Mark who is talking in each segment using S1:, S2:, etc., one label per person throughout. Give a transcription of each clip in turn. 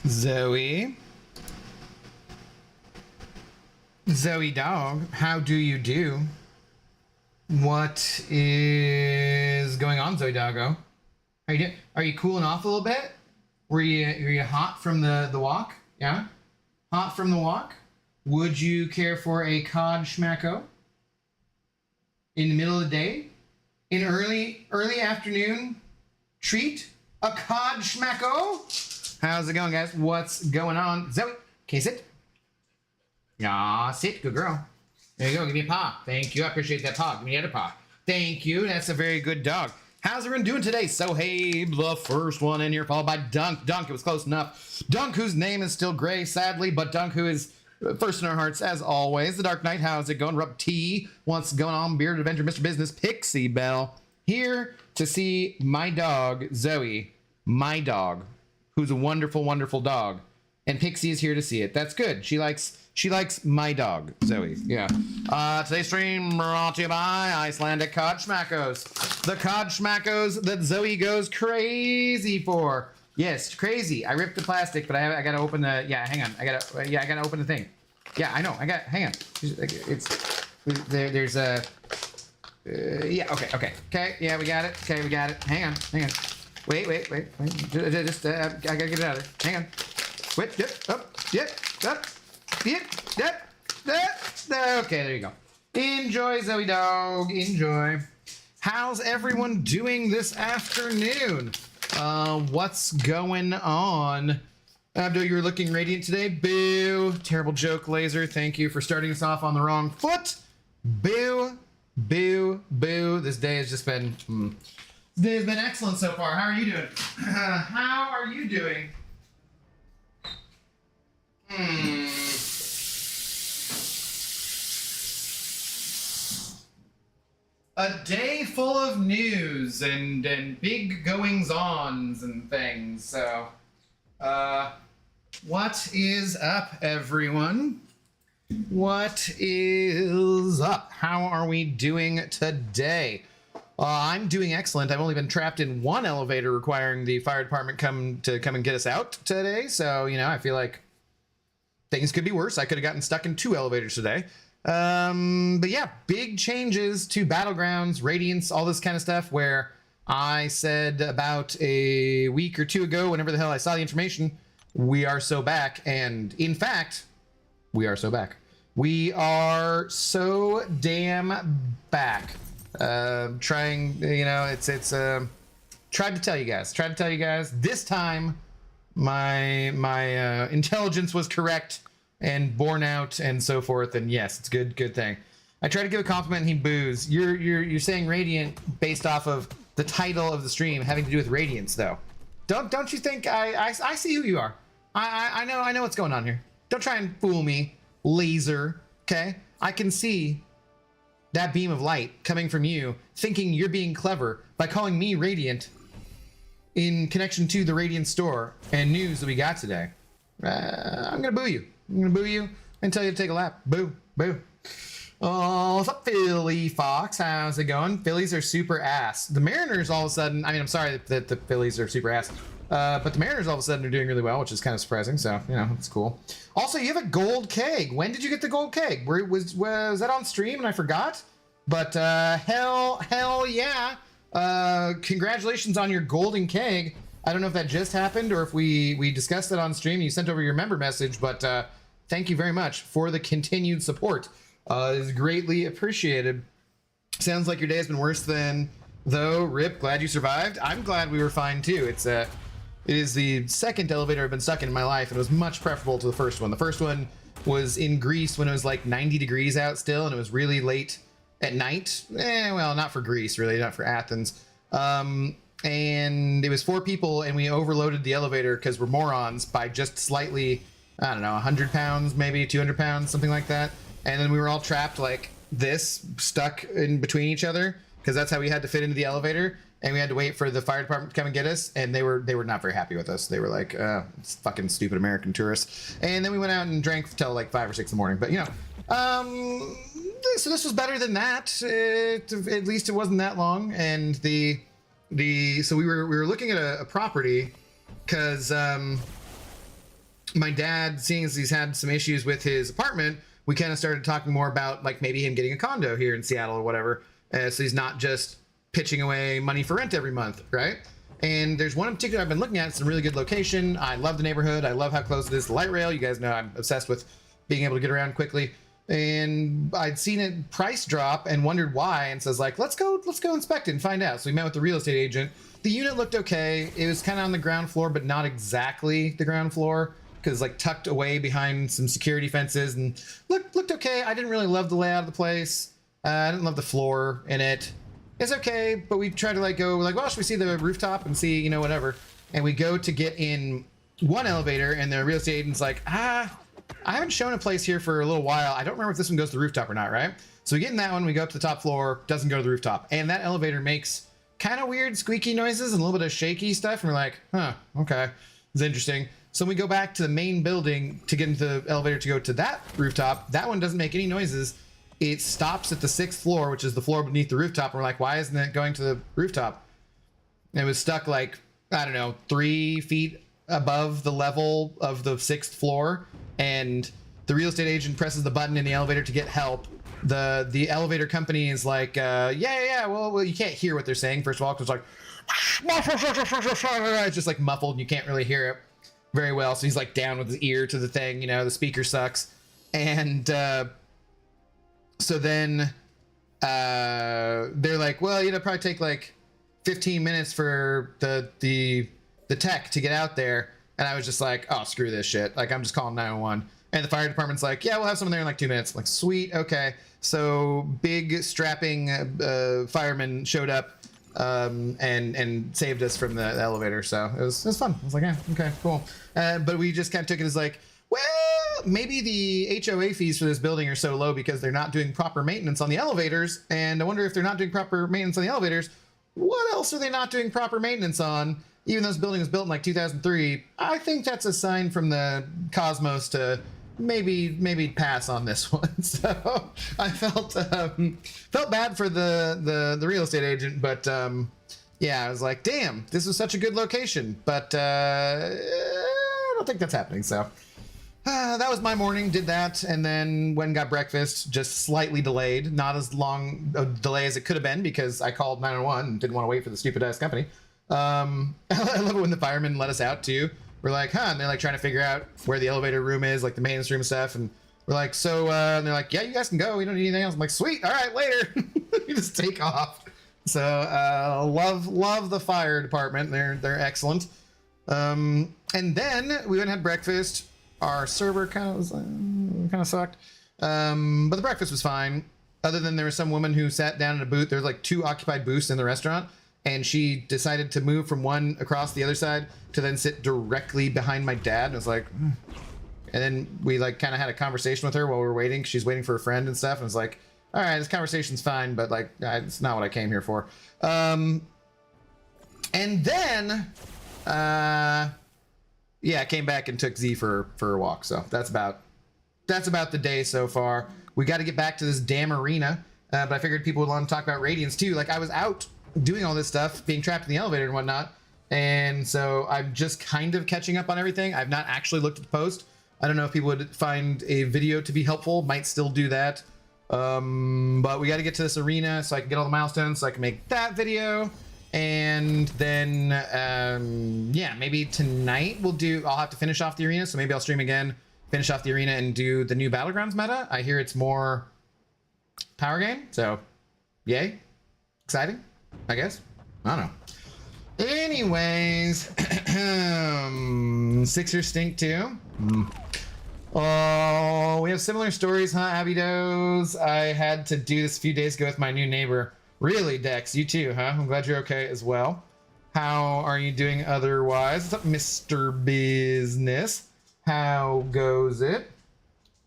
S1: Zoe. Zoe dog, how do you do? What is going on, Zoe doggo? Are you cooling off a little bit? Were you hot from the walk? Yeah? Hot from the walk? Would you care for a cod schmacko? In the middle of the day? In early afternoon treat? A cod schmacko? How's it going, guys? What's going on? Zoe, can you sit? Aw, sit, good girl. There you go, give me a paw. Thank you, I appreciate that paw. Give me the other paw. Thank you, that's a very good dog. How's everyone doing today? Sohaib, the first one in here, followed by Dunk. Dunk, it was close enough. Dunk, whose name is still gray, sadly, but Dunk, who is first in our hearts, as always. The Dark Knight, how's it going? Rub T, what's going on? Bearded Adventure, Mr. Business, Pixie Bell. Here to see my dog, Zoe, my dog, who's a wonderful, wonderful dog. And Pixie is here to see it. That's good. She likes my dog, Zoe. Yeah. Today's stream brought to you by Icelandic Cod Schmackos. The Cod Schmackos that Zoe goes crazy for. Yes, crazy. I ripped the plastic, but I gotta open the. Yeah, hang on. I gotta open the thing. Yeah, I know. Hang on. It's there's a. Yeah. Okay. Yeah, we got it. Okay, we got it. Hang on. Wait. Just I gotta get it out of there. Hang on. Wait. Yep. Okay, there you go. Enjoy, Zoe dog. Enjoy. How's everyone doing this afternoon? What's going on? Abdo, you're looking radiant today. Boo. Terrible joke, Laser. Thank you for starting us off on the wrong foot. Boo. This day has just been... This day has been excellent so far. How are you doing? How are you doing? A day full of news and big goings-ons and things. So, what is up, everyone? What is up? How are we doing today? I'm doing excellent. I've only been trapped in one elevator requiring the fire department come and get us out today. So, you know, I feel like things could be worse. I could have gotten stuck in 2 elevators today. But yeah, big changes to Battlegrounds, Radiance, all this kind of stuff, where I said about a week or 2 ago, whenever the hell I saw the information, we are so back. And in fact, we are so back. We are so damn back. Trying, you know, tried to tell you guys, this time my intelligence was correct and borne out and so forth, and yes, it's good thing. I try to give a compliment and he boos. You're saying Radiant based off of the title of the stream having to do with Radiance, though. Don't you think I see who you are? I know what's going on here. Don't try and fool me, Laser. Okay, I can see that beam of light coming from you, thinking you're being clever by calling me Radiant in connection to the Radiant store and news that we got today. I'm gonna boo you. I'm gonna boo you and tell you to take a lap. Boo. Oh, what's up, Philly Fox? How's it going? Phillies are super ass. The Mariners all of a sudden, I mean, I'm sorry that the Phillies are super ass, but the Mariners all of a sudden are doing really well, which is kind of surprising, so, you know, it's cool. Also, you have a gold keg. When did you get the gold keg? Was that on stream and I forgot? But hell yeah. Congratulations on your golden keg. I don't know if that just happened or if we discussed it on stream and you sent over your member message, but thank you very much for the continued support. It's greatly appreciated. Sounds like your day has been worse than though. Rip, glad you survived. I'm glad we were fine too. It is the second elevator I've been stuck in my life, and it was much preferable to the first one. The first one was in Greece when it was like 90 degrees out still, and it was really late at night. Well, not for Greece, really, not for Athens. And it was 4 people, and we overloaded the elevator because we're morons by just slightly, I don't know, 100 pounds, maybe 200 pounds, something like that. And then we were all trapped like this, stuck in between each other, because that's how we had to fit into the elevator. And we had to wait for the fire department to come and get us, and they were not very happy with us. They were like, it's fucking stupid American tourists. And then we went out and drank till like 5 or 6 in the morning. But, you know, so this was better than that. At least it wasn't that long. And so we were looking at a property because my dad, seeing as he's had some issues with his apartment, we kind of started talking more about like maybe him getting a condo here in Seattle or whatever. So he's not just pitching away money for rent every month, right? And there's one in particular I've been looking at. It's a really good location. I love the neighborhood. I love how close it is to light rail. You guys know I'm obsessed with being able to get around quickly. And I'd seen it price drop and wondered why, and says like, let's go inspect it and find out. So we met with the real estate agent. The unit looked okay. It was kind of on the ground floor, but not exactly the ground floor, because like tucked away behind some security fences, and looked okay. I didn't really love the layout of the place. I didn't love the floor in it. It's okay, but we tried to like go like, well, should we see the rooftop and see, you know, whatever. And we go to get in one elevator, and the real estate agent's like, I haven't shown a place here for a little while. I don't remember if this one goes to the rooftop or not, right? So we get in that one, we go up to the top floor, doesn't go to the rooftop. And that elevator makes kind of weird squeaky noises and a little bit of shaky stuff. And we're like, huh, okay, it's interesting. So we go back to the main building to get into the elevator to go to that rooftop. That one doesn't make any noises. It stops at the 6th floor, which is the floor beneath the rooftop. And we're like, why isn't it going to the rooftop? And it was stuck like, I don't know, 3 feet above the level of the 6th floor. And the real estate agent presses the button in the elevator to get help. The elevator company is like, yeah, well, you can't hear what they're saying, first of all, because it's like, it's just like muffled and you can't really hear it very well. So he's like down with his ear to the thing, you know, the speaker sucks. And so then they're like, well, you know, probably take like 15 minutes for the tech to get out there. And I was just like, oh, screw this shit. Like, I'm just calling 911. And the fire department's like, yeah, we'll have someone there in like 2 minutes. I'm like, sweet, okay. So big strapping fireman showed up and saved us from the elevator. So it was fun. I was like, yeah, okay, cool. But we just kind of took it as like, well, maybe the HOA fees for this building are so low because they're not doing proper maintenance on the elevators. And I wonder if they're not doing proper maintenance on the elevators, what else are they not doing proper maintenance on? Even though this building was built in like 2003, I think that's a sign from the cosmos to maybe pass on this one. So I felt bad for the real estate agent, but yeah, I was like, damn, this was such a good location, but I don't think that's happening. So that was my morning. Did that, and then went and got breakfast, just slightly delayed, not as long a delay as it could have been because I called 911 and didn't want to wait for the stupid ass company. I love it when the firemen let us out too. We're like, huh, and they're like trying to figure out where the elevator room is, like the maintenance room and stuff. And we're like, so, and they're like, yeah, you guys can go. We don't need anything else. I'm like, sweet. All right, later. We just take off. So, love the fire department. They're excellent. And then we went and had breakfast. Our server kind of sucked. But the breakfast was fine. Other than there was some woman who sat down in a booth. There's like 2 occupied booths in the restaurant. And she decided to move from one across the other side to then sit directly behind my dad. And I was like, and then we like kind of had a conversation with her while we were waiting. She's waiting for a friend and stuff. And I was like, all right, this conversation's fine, but like, it's not what I came here for. And then, yeah, I came back and took Z for a walk. So that's about the day so far. We got to get back to this damn arena. But I figured people would want to talk about Radiance too. Like I was out doing all this stuff, being trapped in the elevator and whatnot. And so I'm just kind of catching up on everything. I've not actually looked at the post. I don't know if people would find a video to be helpful. Might still do that. But we got to get to this arena so I can get all the milestones so I can make that video. And then, yeah, maybe tonight I'll have to finish off the arena. So maybe I'll stream again, finish off the arena and do the new Battlegrounds meta. I hear it's more power game. So yay. Exciting. I guess. I don't know. Anyways, Sixers stink too. Oh, we have similar stories, huh, Abby Does? I had to do this a few days ago with my new neighbor. Really, Dex? You too, huh? I'm glad you're okay as well. How are you doing otherwise? What's up, Mr. Business? How goes it?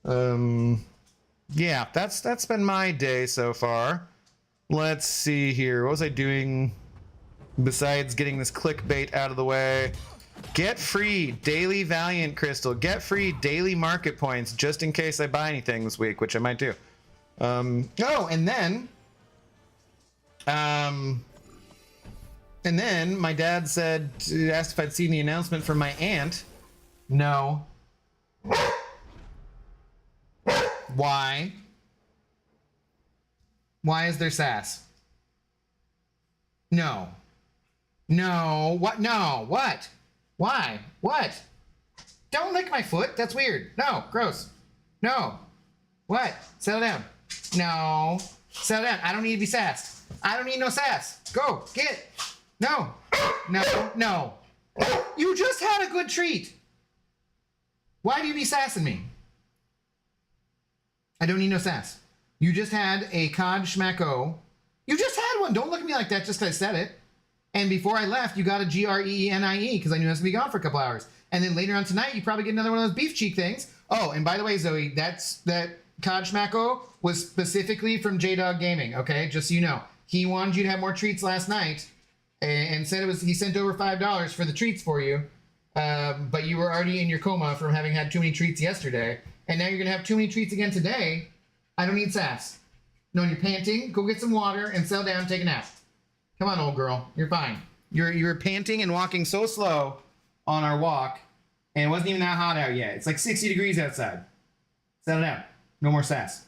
S1: Yeah, that's been my day so far. Let's see here. What was I doing besides getting this clickbait out of the way? Get free daily Valiant Crystal. Get free daily market points just in case I buy anything this week, which I might do. Oh, and then my dad asked if I'd seen the announcement from my aunt. No, Why? Why is there sass? No. No. What? No. What? Why? What? Don't lick my foot. That's weird. No. Gross. No. What? Settle down. No. Settle down. I don't need to be sassed. I don't need no sass. Go. Get it. No. No. No. You just had a good treat. Why do you be sassing me? I don't need no sass. You just had a cod schmacko. You just had one. Don't look at me like that just because I said it. And before I left, you got a GRENIE because I knew I was going to be gone for a couple hours. And then later on tonight, you probably get another one of those beef cheek things. Oh, and by the way, Zoe, that cod schmacko was specifically from J-Dog Gaming, okay? Just so you know. He wanted you to have more treats last night and said he sent over $5 for the treats for you. But you were already in your coma from having had too many treats yesterday. And now you're going to have too many treats again today. I don't need sass. No, you're panting. Go get some water and settle down and take a nap. Come on, old girl. You're fine. You're panting and walking so slow on our walk, and it wasn't even that hot out yet. It's like 60 degrees outside. Settle down. No more sass.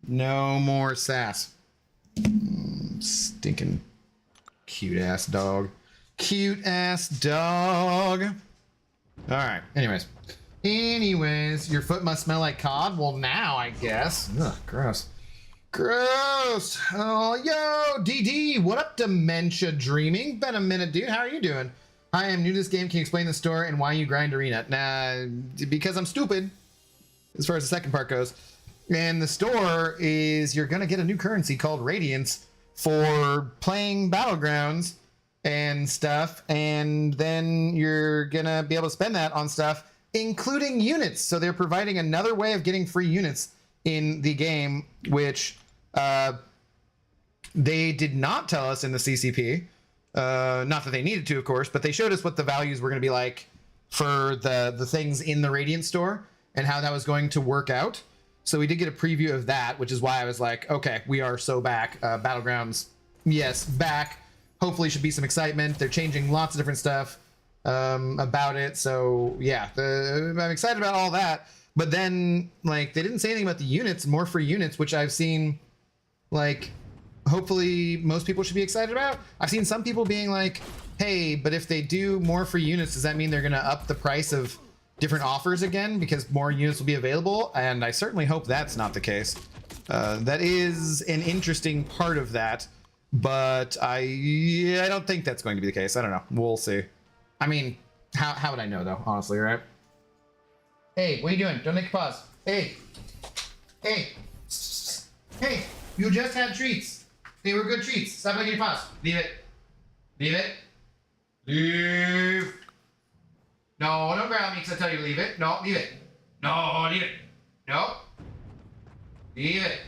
S1: No more sass. Stinking cute-ass dog. Cute-ass dog. All right. Anyways, your foot must smell like cod. Well, now, I guess. Ugh, gross. Gross. Oh, yo, DD. What up, Dementia Dreaming? Been a minute, dude. How are you doing? I am new to this game. Can you explain the store and why you grind arena? Nah, because I'm stupid, as far as the second part goes. And the store is you're going to get a new currency called Radiance for playing Battlegrounds and stuff. And then you're going to be able to spend that on stuff, including units. So they're providing another way of getting free units in the game, which they did not tell us in the CCP. Not that they needed to, of course, but they showed us what the values were going to be like for the things in the Radiant store and how that was going to work out. So we did get a preview of that, which is why I was like, okay, we are so back. Battlegrounds, yes, back. Hopefully should be some excitement. They're changing lots of different stuff about it. So yeah, I'm excited about all that. But then, like, they didn't say anything about the units, more free units, which I've seen, like, hopefully most people should be excited about. I've seen some people being like, hey, but if they do more free units, does that mean they're going to up the price of different offers again because more units will be available? And I certainly hope that's not the case. That is an interesting part of that, but I don't think that's going to be the case. I don't know. We'll see. I mean, how would I know, though, honestly, right? Hey, what are you doing? Don't make a pause. Hey. Hey. Hey, you just had treats. They were good treats. Stop making a pause. Leave it. Leave it. Leave. No, don't grab me because I tell you to leave it. No, leave it. No, leave it. No. Leave it.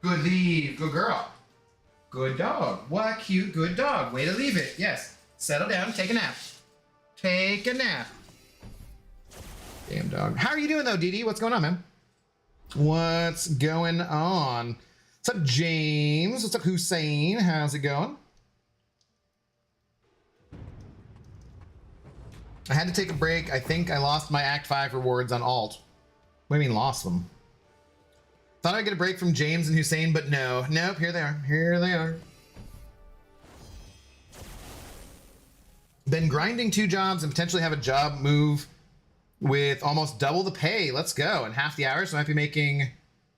S1: Good leave. Good girl. Good dog. What a cute, good dog. Way to leave it. Yes. Settle down. Take a nap. Take a nap. Damn dog. How are you doing though, DD? What's going on, man? What's going on? What's up, James? What's up, Hussein? How's it going? I had to take a break. I think I lost my Act 5 rewards on Alt. What do you mean lost them? Thought I'd get a break from James and Hussein, but no. Nope, here they are. Here they are. Been grinding 2 jobs and potentially have a job move with almost double the pay. Let's go. And half the hours, so I might be making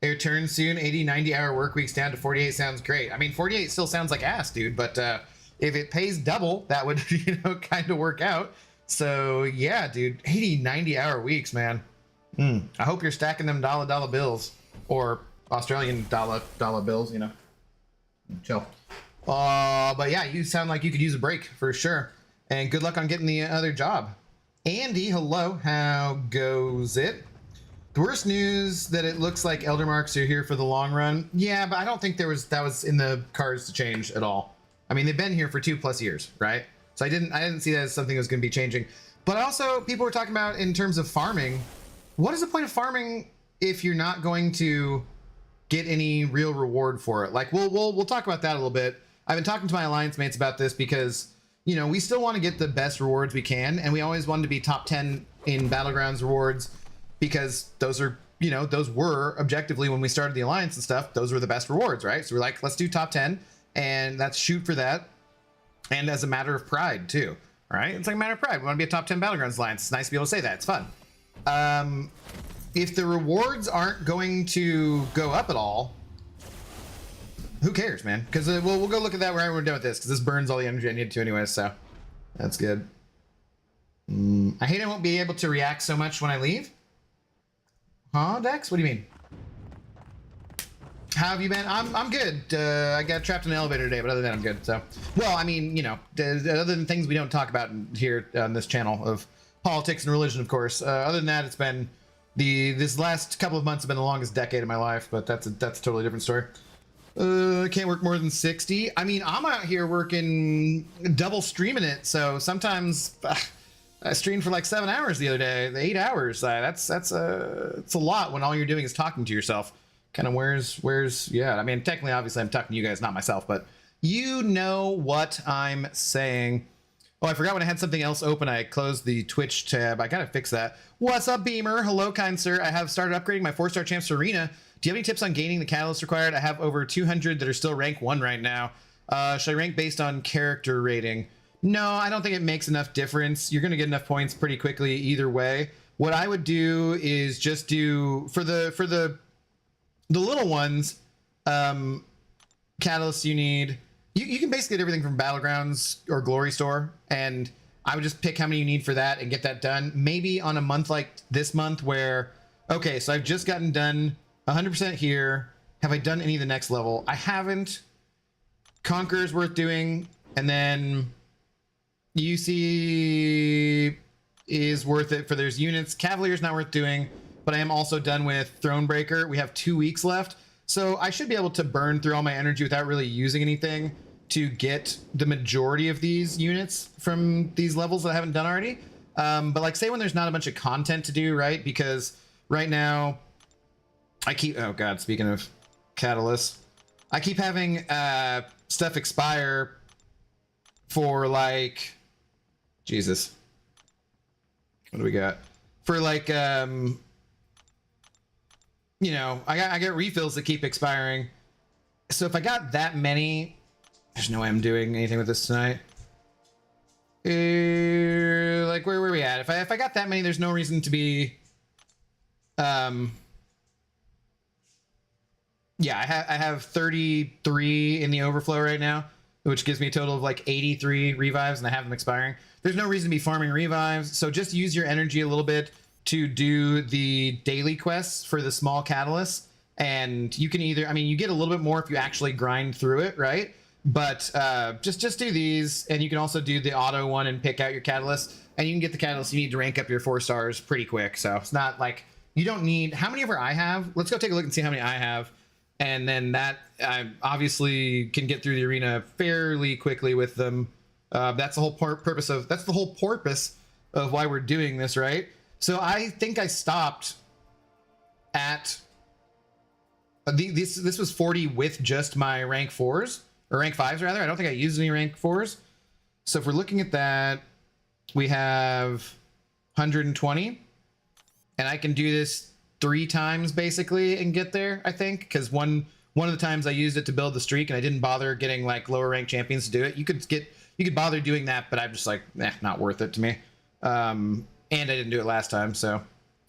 S1: a return soon. 80, 90 hour work weeks down to 48 sounds great. I mean, 48 still sounds like ass, dude, but if it pays double, that would, kind of work out. So yeah, dude, 80, 90 hour weeks, man. I hope you're stacking them dollar bills or Australian dollar bills, chill. But yeah, you sound like you could use a break for sure. And good luck on getting the other job. Andy, hello. How goes it? The worst news that it looks like Elder Marks are here for the long run. Yeah, but I don't think that was in the cards to change at all. I mean, they've been here for 2+ years, right? So I didn't see that as something that was going to be changing. But also, people were talking about in terms of farming. What is the point of farming if you're not going to get any real reward for it? Like, we'll talk about that a little bit. I've been talking to my alliance mates about this because you know, we still want to get the best rewards we can, and we always wanted to be top 10 in Battlegrounds rewards because those are, you know, those were objectively when we started the Alliance and stuff, those were the best rewards, right? So we're like, let's do top 10 and let's shoot for that. And as a matter of pride too, all right? It's like a matter of pride. We want to be a top 10 Battlegrounds Alliance. It's nice to be able to say that. It's fun. If the rewards aren't going to go up at all, who cares, man? Because we'll go look at that whenever we're done with this, because this burns all the energy I need to anyway, so that's good. I hate I won't be able to react so much when I leave. Huh, Dex? What do you mean? How have you been? I'm good. I got trapped in an elevator today, but other than that, I'm good. So, well, I mean, you know, other than things we don't talk about here on this channel of politics and religion, of course. Other than that, it's been this last couple of months have been the longest decade of my life, but that's a totally different story. I can't work more than 60. I mean, I'm out here working double streaming it, so sometimes I streamed for like 7 hours the other day, 8 hours. That's a lot when all you're doing is talking to yourself. Kind of where's yeah. I mean, technically, obviously, I'm talking to you guys, not myself, but you know what I'm saying. Oh, I forgot when I had something else open. I closed the Twitch tab. I gotta fix that. What's up, Beamer? Hello, kind sir. I have started upgrading my 4-star champs arena. Do you have any tips on gaining the catalyst required? I have over 200 that are still rank 1 right now. Should I rank based on character rating? No, I don't think it makes enough difference. You're gonna get enough points pretty quickly either way. What I would do is just do for the little ones, catalysts you need. You can basically get everything from Battlegrounds or Glory Store, and I would just pick how many you need for that and get that done. Maybe on a month like this month where, okay, so I've just gotten done 100% here. Have I done any of the next level? I haven't. Conqueror's worth doing, and then UC is worth it for there's units. Cavalier's not worth doing, but I am also done with Thronebreaker. We have 2 weeks left. So I should be able to burn through all my energy without really using anything to get the majority of these units from these levels that I haven't done already. But like say when there's not a bunch of content to do, right? Because right now I keep, oh God, speaking of catalysts, I keep having stuff expire for like, Jesus, what do we got? For like, you know, I get refills that keep expiring. So if I got that many, there's no way I'm doing anything with this tonight. Like where are we at? If I got that many, there's no reason to be. Yeah, I have 33 in the overflow right now, which gives me a total of like 83 revives, and I have them expiring. There's no reason to be farming revives, so just use your energy a little bit to do the daily quests for the small catalysts, and you can either, I mean, you get a little bit more if you actually grind through it, right? But just do these, and you can also do the auto one and pick out your catalyst, and you can get the catalyst you need to rank up your 4 stars pretty quick. So it's not like you don't need, how many ever I have? Let's go take a look and see how many I have, and then that I obviously can get through the arena fairly quickly with them. That's the whole purpose of why we're doing this, right? So I think I stopped at this was 40 with just my rank 4s, or rank 5s rather. I don't think I used any rank 4s. So if we're looking at that, we have 120, and I can do this 3 times basically and get there, I think, because one of the times I used it to build the streak and I didn't bother getting like lower ranked champions to do it. You could bother doing that, but I'm just like, not worth it to me. And I didn't do it last time, so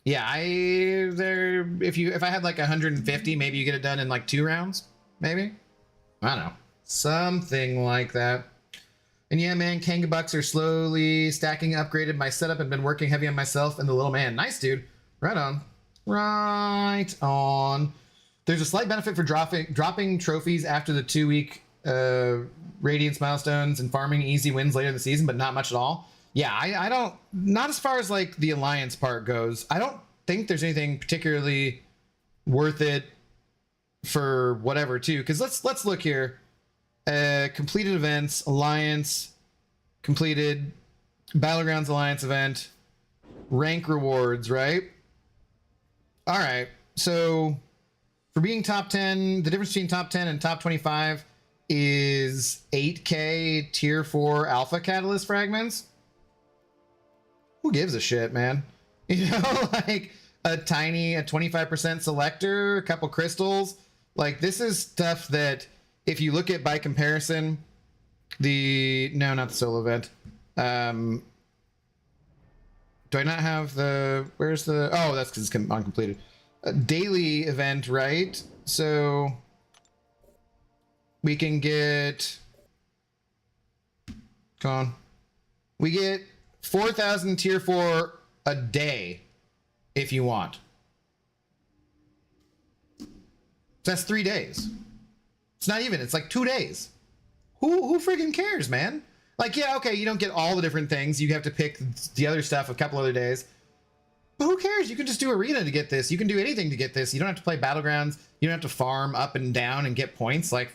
S1: yeah, if I had like 150, maybe you get it done in like 2 rounds, maybe. I don't know, something like that. And yeah, man, Kanga bucks are slowly stacking, upgraded my setup, and been working heavy on myself and the little man. Nice, dude. Right on. Right on. There's a slight benefit for dropping trophies after the 2-week Radiance milestones and farming easy wins later in the season, but not much at all. Yeah, I don't, not as far as like the Alliance part goes. I don't think there's anything particularly worth it for whatever too. Because let's look here. Completed events, Alliance, completed Battlegrounds Alliance event, rank rewards, right? All right, so for being top 10, the difference between top 10 and top 25 is 8K tier 4 alpha catalyst fragments. Who gives a shit, man? You know, like a 25% selector, a couple crystals. Like, this is stuff that, if you look at by comparison, no, not the solo event. Do I not have the, where's the, oh, that's because it's uncompleted. A daily event, right? So we can get, come on. We get 4,000 tier 4 a day if you want. So that's 3 days. It's not even, it's like 2 days. Who freaking cares, man? Like, yeah, okay, you don't get all the different things. You have to pick the other stuff a couple other days. But who cares? You can just do arena to get this. You can do anything to get this. You don't have to play battlegrounds. You don't have to farm up and down and get points. Like,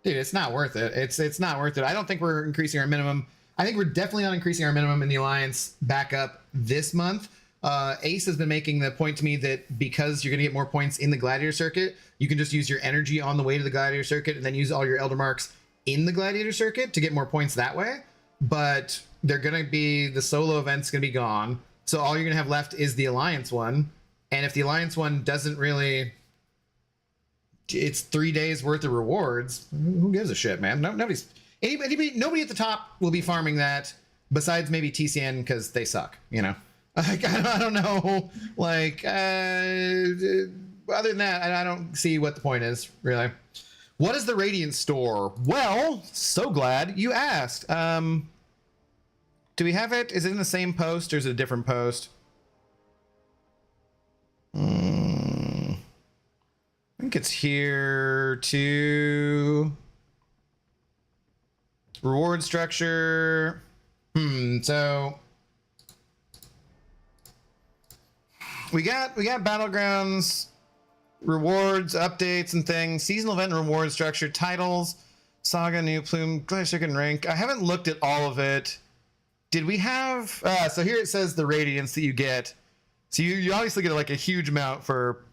S1: dude, it's not worth it. It's not worth it. I don't think we're increasing our minimum. I think we're definitely not increasing our minimum in the Alliance back up this month. Ace has been making the point to me that because you're going to get more points in the Gladiator circuit, you can just use your energy on the way to the Gladiator circuit and then use all your Elder Marks in the Gladiator circuit to get more points that way. But they're going to be, the solo event's going to be gone. So all you're going to have left is the Alliance one. And if the Alliance one doesn't really, it's 3 days worth of rewards, who gives a shit, man? Nobody at the top will be farming that, besides maybe TCN, because they suck, you know? Like, I don't know. Like, other than that, I don't see what the point is, really. What is the Radiance store? Well, so glad you asked. Do we have it? Is it in the same post or is it a different post? I think it's here too. Reward structure. So we got Battlegrounds, rewards, updates, and things. Seasonal event and reward structure, titles, Saga, New Plume, Glacier Circuit, and Rank. I haven't looked at all of it. Did we have... so here it says the Radiance that you get. So you obviously get like a huge amount for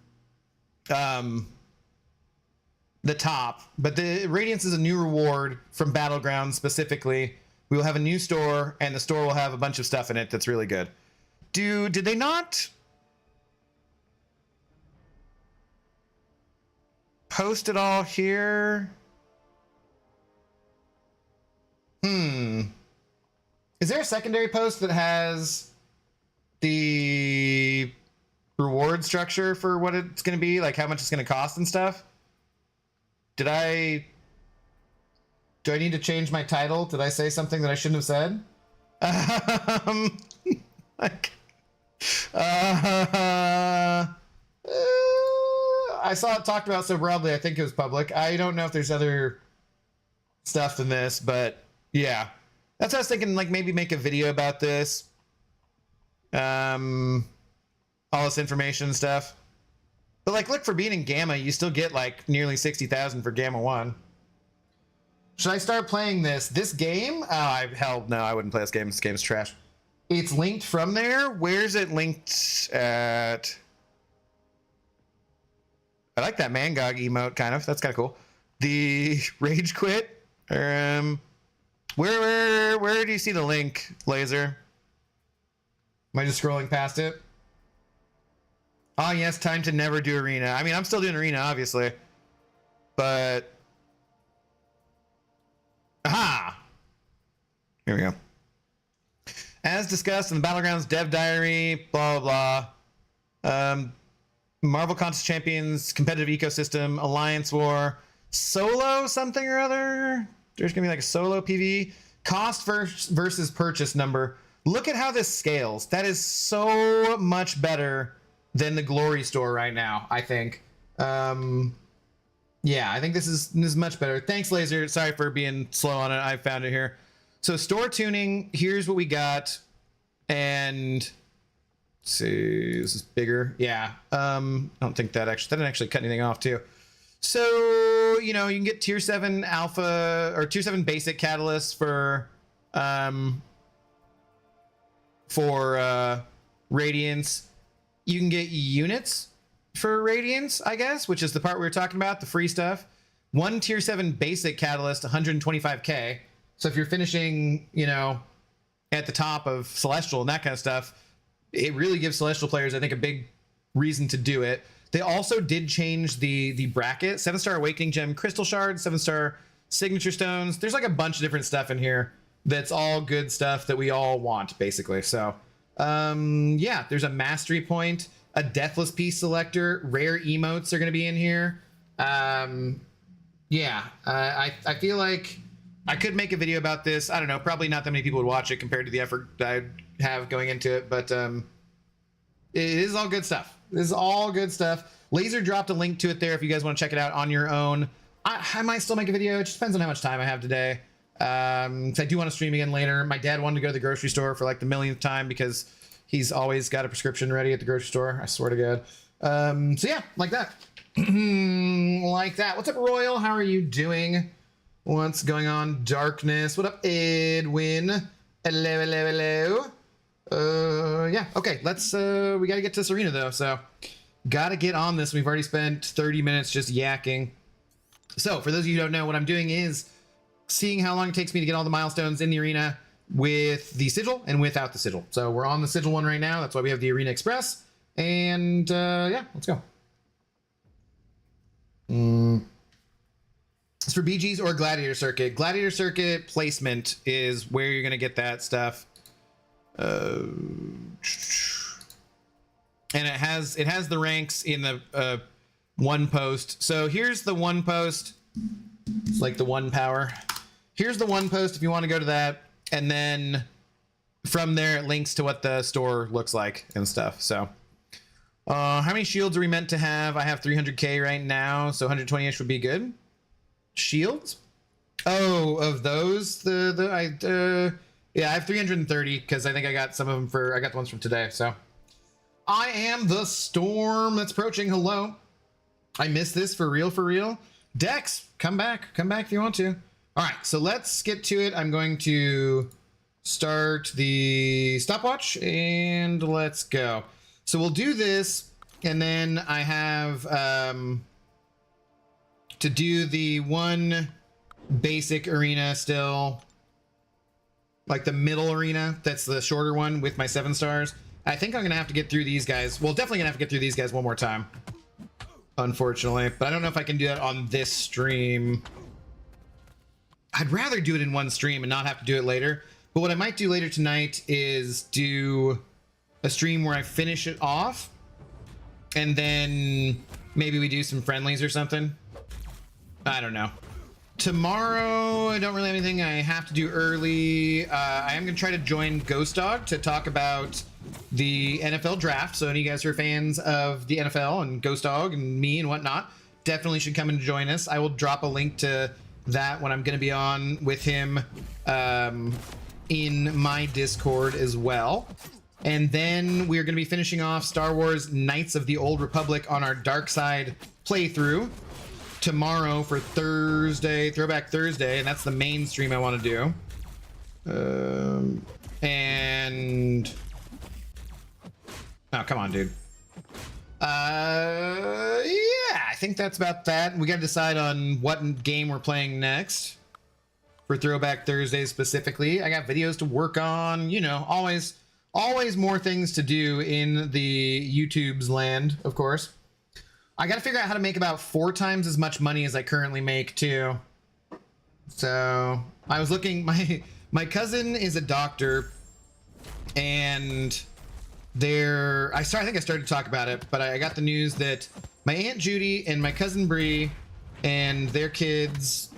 S1: the top. But the Radiance is a new reward from Battlegrounds specifically. We will have a new store, and the store will have a bunch of stuff in it that's really good. Did they not post it all here? Is there a secondary post that has the reward structure for what it's going to be? Like how much it's going to cost and stuff? Do I need to change my title? Did I say something that I shouldn't have said? I saw it talked about so broadly, I think it was public. I don't know if there's other stuff than this, but yeah. That's what I was thinking, like maybe make a video about this. All this information and stuff. But like, look, for being in Gamma, you still get like nearly 60,000 for Gamma 1. Should I start playing this game? Oh, hell no, I wouldn't play this game. This game's trash. It's linked from there. Where's it linked at? I like that Mangog emote, kind of. That's kind of cool. The Rage Quit. Where do you see the link, Laser? Am I just scrolling past it? Oh, yes, time to never do Arena. I mean, I'm still doing Arena, obviously. But... Aha! Here we go. As discussed in the Battlegrounds Dev Diary, blah, blah, blah. Marvel Contest Champions, Competitive Ecosystem, Alliance War, Solo something or other. There's going to be like a solo PvE. Cost versus purchase number. Look at how this scales. That is so much better than the Glory store right now, I think. Yeah, I think this is much better. Thanks, Laser. Sorry for being slow on it. I found it here. So store tuning, here's what we got. And let's see, this is bigger. Yeah. I don't think that didn't actually cut anything off too. So, you know, you can get tier 7 alpha or tier 7 basic catalysts for Radiance. You can get units for Radiance, I guess, which is the part we were talking about, the free stuff. one tier 7 basic catalyst, 125k. So if you're finishing, you know, at the top of Celestial and that kind of stuff, it really gives Celestial players, I think, a big reason to do it. They also did change the bracket. 7-star Awakening Gem Crystal Shards, 7-star Signature Stones. There's like a bunch of different stuff in here that's all good stuff that we all want, basically. So, yeah, there's a Mastery Point, a Deathless Piece Selector, rare emotes are going to be in here. Yeah, I feel like I could make a video about this. I don't know, probably not that many people would watch it compared to the effort I have going into it, but it is all good stuff. This is all good stuff. Laser dropped a link to it there if you guys want to check it out on your own. I might still make a video. It just depends on how much time I have today. I do want to stream again later. My dad wanted to go to the grocery store for like the millionth time because he's always got a prescription ready at the grocery store. I swear to God. So yeah, like that. Like that. What's up, Royal? How are you doing? What's going on, Darkness? What up, Edwin? Hello, hello, hello. Yeah, okay, let's, we gotta get to this arena though, so gotta get on this. We've already spent 30 minutes just yakking. So, for those of you who don't know, what I'm doing is seeing how long it takes me to get all the milestones in the arena with the sigil and without the sigil. So, we're on the sigil one right now. That's why we have the Arena Express. And, yeah, let's go. It's for BGs or Gladiator Circuit. Gladiator Circuit placement is where you're gonna get that stuff. And it has the ranks in the one post. So here's the one post. It's like the one power. Here's the one post if you want to go to that, and then from there it links to what the store looks like and stuff. So how many shields are we meant to have? I have 300k right now, so 120ish would be good. Shields? Oh, of those, yeah, I have 330 because I think I got some of them I got the ones from today. So I am the storm that's approaching. Hello. I missed this for real, for real. Dex, come back if you want to. All right, so let's get to it. I'm going to start the stopwatch and let's go. So we'll do this, and then I have to do the one basic arena still, like the middle arena. That's the shorter one with my 7 stars. I think I'm gonna have to get through these guys. Well, definitely gonna have to get through these guys one more time, unfortunately. But I don't know if I can do that on this stream. I'd rather do it in one stream and not have to do it later. But what I might do later tonight is do a stream where I finish it off, and then maybe we do some friendlies or something. I don't know. Tomorrow, I don't really have anything I have to do early. I am going to try to join Ghost Dog to talk about the NFL draft. So any of you guys who are fans of the NFL and Ghost Dog and me and whatnot, definitely should come and join us. I will drop a link to that when I'm going to be on with him in my Discord as well. And then we're going to be finishing off Star Wars Knights of the Old Republic on our Dark Side playthrough tomorrow for Thursday, Throwback Thursday, and that's the main stream I want to do. And oh, come on, dude. Yeah, I think that's about that. We got to decide on what game we're playing next for Throwback Thursday specifically. I got videos to work on, you know, always more things to do in the YouTube's land, of course. I got to figure out how to make about 4 times as much money as I currently make too. So I was looking, my cousin is a doctor, and I think I started to talk about it, but I got the news that my Aunt Judy and my cousin Bree and their kids,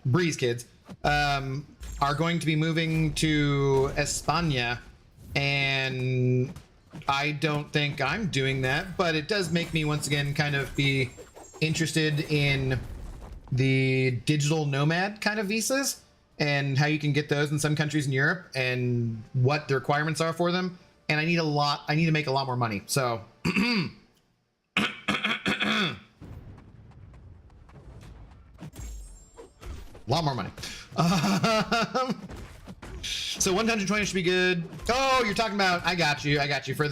S1: Bree's kids, are going to be moving to España, and I don't think I'm doing that, but it does make me once again kind of be interested in the digital nomad kind of visas and how you can get those in some countries in Europe and what the requirements are for them. And I need to make a lot more money. So a lot more money. So 120 should be good. Oh, you're talking about, I got you for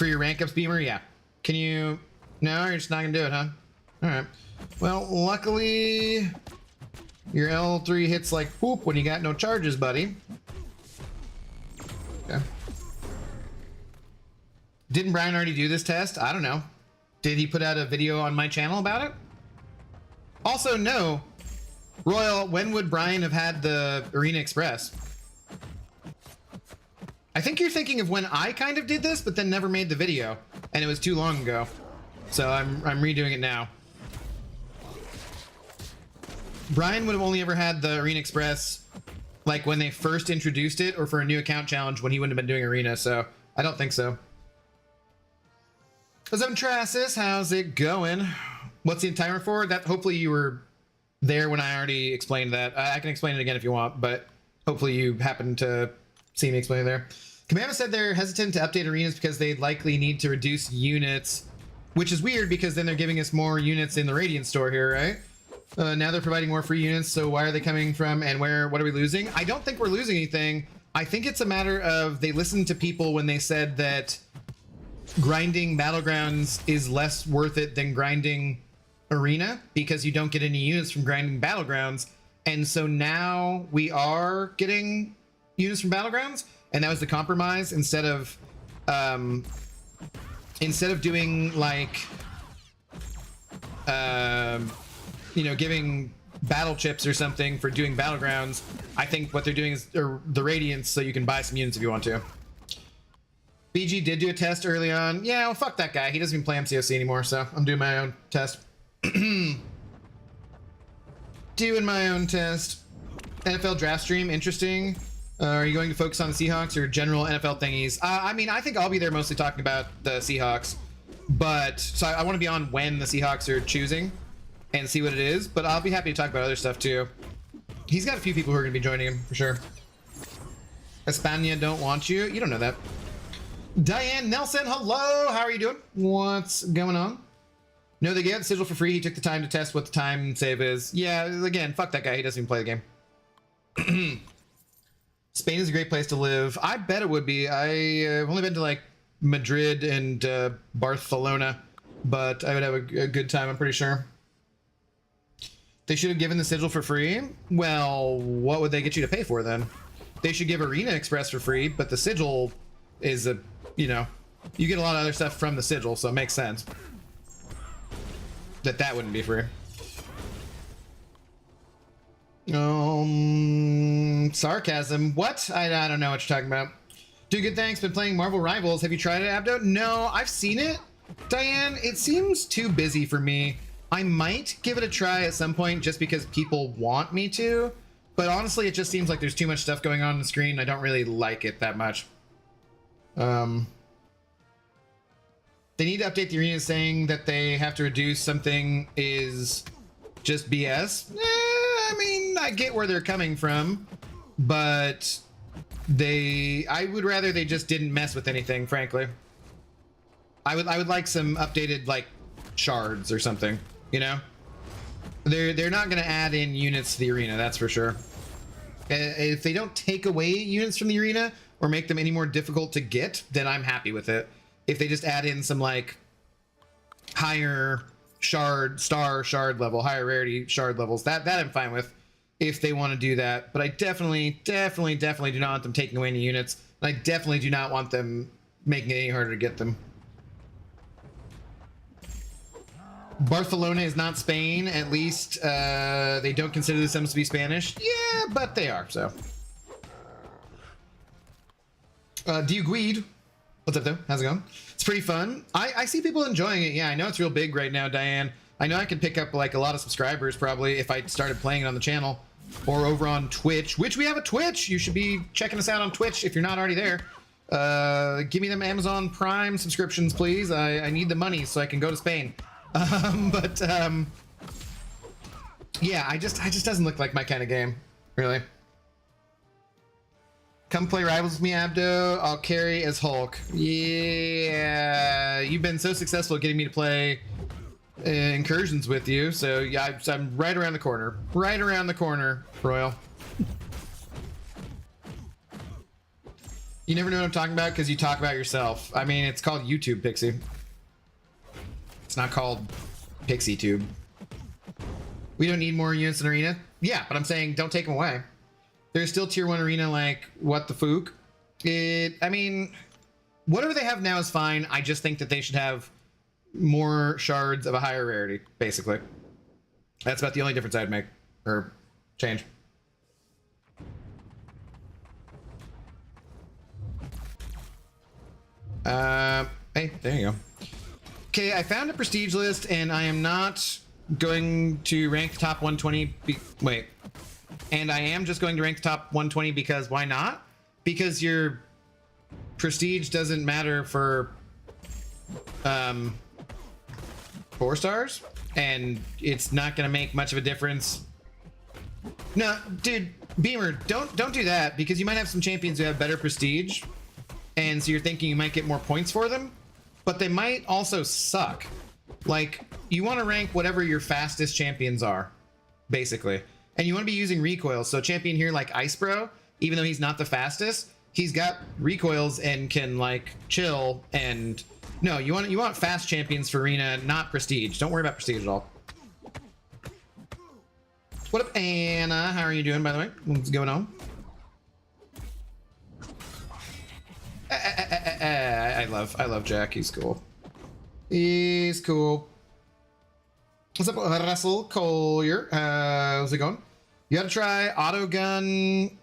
S1: your rank ups, Beamer. Yeah. Can you, no, you're just not gonna do it, huh? All right. Well, luckily, your L3 hits like poop when you got no charges, buddy. Okay. Didn't Brian already do this test? I don't know. Did he put out a video on my channel about it? Also, no. Royal, when would Brian have had the Arena Express? I think you're thinking of when I kind of did this, but then never made the video, and it was too long ago. So I'm redoing it now. Brian would have only ever had the Arena Express like when they first introduced it, or for a new account challenge when he wouldn't have been doing Arena, so I don't think so. What's up, Trasis? How's it going? What's the timer for? That hopefully you were there when I already explained that. I can explain it again if you want, but hopefully you happened to see me explain it there. Commando said they're hesitant to update arenas because they likely need to reduce units, which is weird because then they're giving us more units in the Radiance store here, right? Now they're providing more free units, so why are they coming from and where? What are we losing? I don't think we're losing anything. I think it's a matter of they listened to people when they said that grinding Battlegrounds is less worth it than grinding Arena because you don't get any units from grinding Battlegrounds. And so now we are getting units from Battlegrounds, and that was the compromise. Instead of doing like you know, giving battle chips or something for doing Battlegrounds, I think what they're doing is the Radiance, so you can buy some units if you want to. BG did do a test early on. Yeah, well, fuck that guy. He doesn't even play MCOC anymore, so I'm doing my own test. Doing my own test. NFL draft stream, interesting. Are you going to focus on the Seahawks or general NFL thingies? I mean, I think I'll be there mostly talking about the Seahawks, but so I want to be on when the Seahawks are choosing and see what it is, but I'll be happy to talk about other stuff too. He's got a few people who are going to be joining him for sure. Espana don't want you. You don't know that. Diane Nelson, hello. How are you doing? What's going on? No, they gave the sigil for free. He took the time to test what the time save is. Yeah, again, fuck that guy. He doesn't even play the game. Spain is a great place to live. I bet it would be. I've only been to like Madrid and Barcelona, but I would have a good time, I'm pretty sure. They should have given the sigil for free. Well, what would they get you to pay for then? They should give Arena Express for free, but the sigil is a, you know, you get a lot of other stuff from the sigil, so it makes sense that that wouldn't be free. Sarcasm. What? I don't know what you're talking about. Do good, thanks. Been playing Marvel Rivals. Have you tried it, Abdo? No, I've seen it. Diane, it seems too busy for me. I might give it a try at some point just because people want me to, but honestly, it just seems like there's too much stuff going on the screen. I don't really like it that much. They need to update the arena saying that they have to reduce something is just BS. I mean, I get where they're coming from, but I would rather they just didn't mess with anything, frankly. I would like some updated like shards or something, you know? They're not going to add in units to the arena, that's for sure. If they don't take away units from the arena or make them any more difficult to get, then I'm happy with it. If they just add in some like higher shard level, higher rarity shard levels, that I'm fine with if they want to do that. But I definitely do not want them taking away any units. And I definitely do not want them making it any harder to get them. Barcelona is not Spain. At least they don't consider themselves to be Spanish. Yeah, but they are, so. Do you Guide? What's up, though? How's it going? It's pretty fun. I see people enjoying it. Yeah, I know it's real big right now, Diane. I know I could pick up like a lot of subscribers probably if I started playing it on the channel or over on Twitch, which we have a Twitch. You should be checking us out on Twitch if you're not already there. Give me them Amazon Prime subscriptions, please. I need the money so I can go to Spain. Yeah, it just doesn't look like my kind of game, really. Come play Rivals with me, Abdo. I'll carry as Hulk. Yeah, you've been so successful at getting me to play incursions with you, so yeah, I'm right around the corner. Right around the corner, Royal. You never know what I'm talking about because you talk about yourself. I mean, it's called YouTube, Pixie. It's not called Pixie tube. We don't need more units in arena. Yeah, but I'm saying don't take them away. There's still tier 1 arena, like, what the fook? I mean, whatever they have now is fine. I just think that they should have more shards of a higher rarity, basically. That's about the only difference I'd make, or change. Hey, there you go. Okay, I found a prestige list, and I am not going to rank the top 120. Wait. And I am just going to rank the top 120 because why not? Because your prestige doesn't matter for 4 stars, and it's not going to make much of a difference. No, dude, Beamer, don't do that, because you might have some champions who have better prestige, and so you're thinking you might get more points for them, but they might also suck. Like, you want to rank whatever your fastest champions are, basically. And you want to be using recoils. So a champion here like Ice Bro, even though he's not the fastest, he's got recoils and can like chill. And no, you want fast champions for arena, not prestige. Don't worry about prestige at all. What up, Anna? How are you doing, by the way? What's going on? I love Jack. He's cool. He's cool. What's up, Russell Collier? How's it going? You gotta try auto gun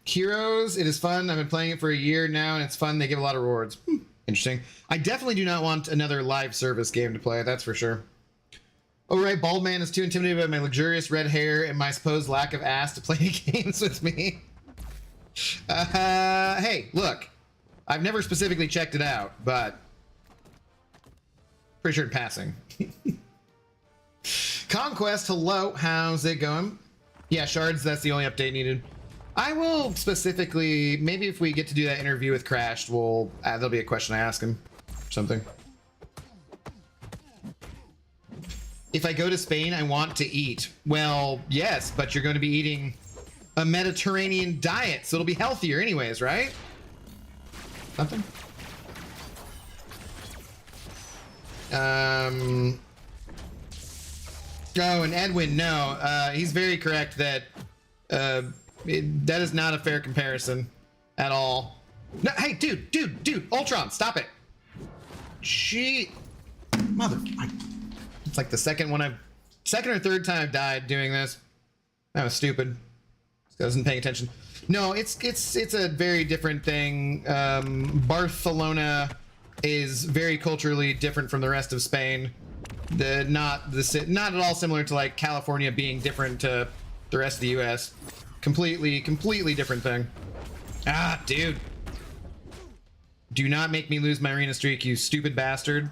S1: heroes. It is fun. I've been playing it for a year now, and it's fun. They give a lot of rewards. Interesting. I definitely do not want another live service game to play. That's for sure. Oh right, Bald Man is too intimidated by my luxurious red hair and my supposed lack of ass to play games with me. Hey, look. I've never specifically checked it out, but pretty sure in passing. Conquest, hello. How's it going? Yeah, shards, that's the only update needed. I will specifically, maybe if we get to do that interview with Crashed, we'll there'll be a question I ask him or something. If I go to Spain, I want to eat. Well, yes, but you're going to be eating a Mediterranean diet, so it'll be healthier anyways, right? Nothing? Oh, and Edwin, no. He's very correct that that is not a fair comparison at all. No, hey, dude, Ultron, stop it. Mother, it's like the second or third time I've died doing this. That was stupid. I wasn't paying attention. No, it's a very different thing. Barcelona is very culturally different from the rest of Spain. Not at all similar to like California being different to the rest of the U.S. Completely different thing. Ah, dude. Do not make me lose my arena streak, you stupid bastard.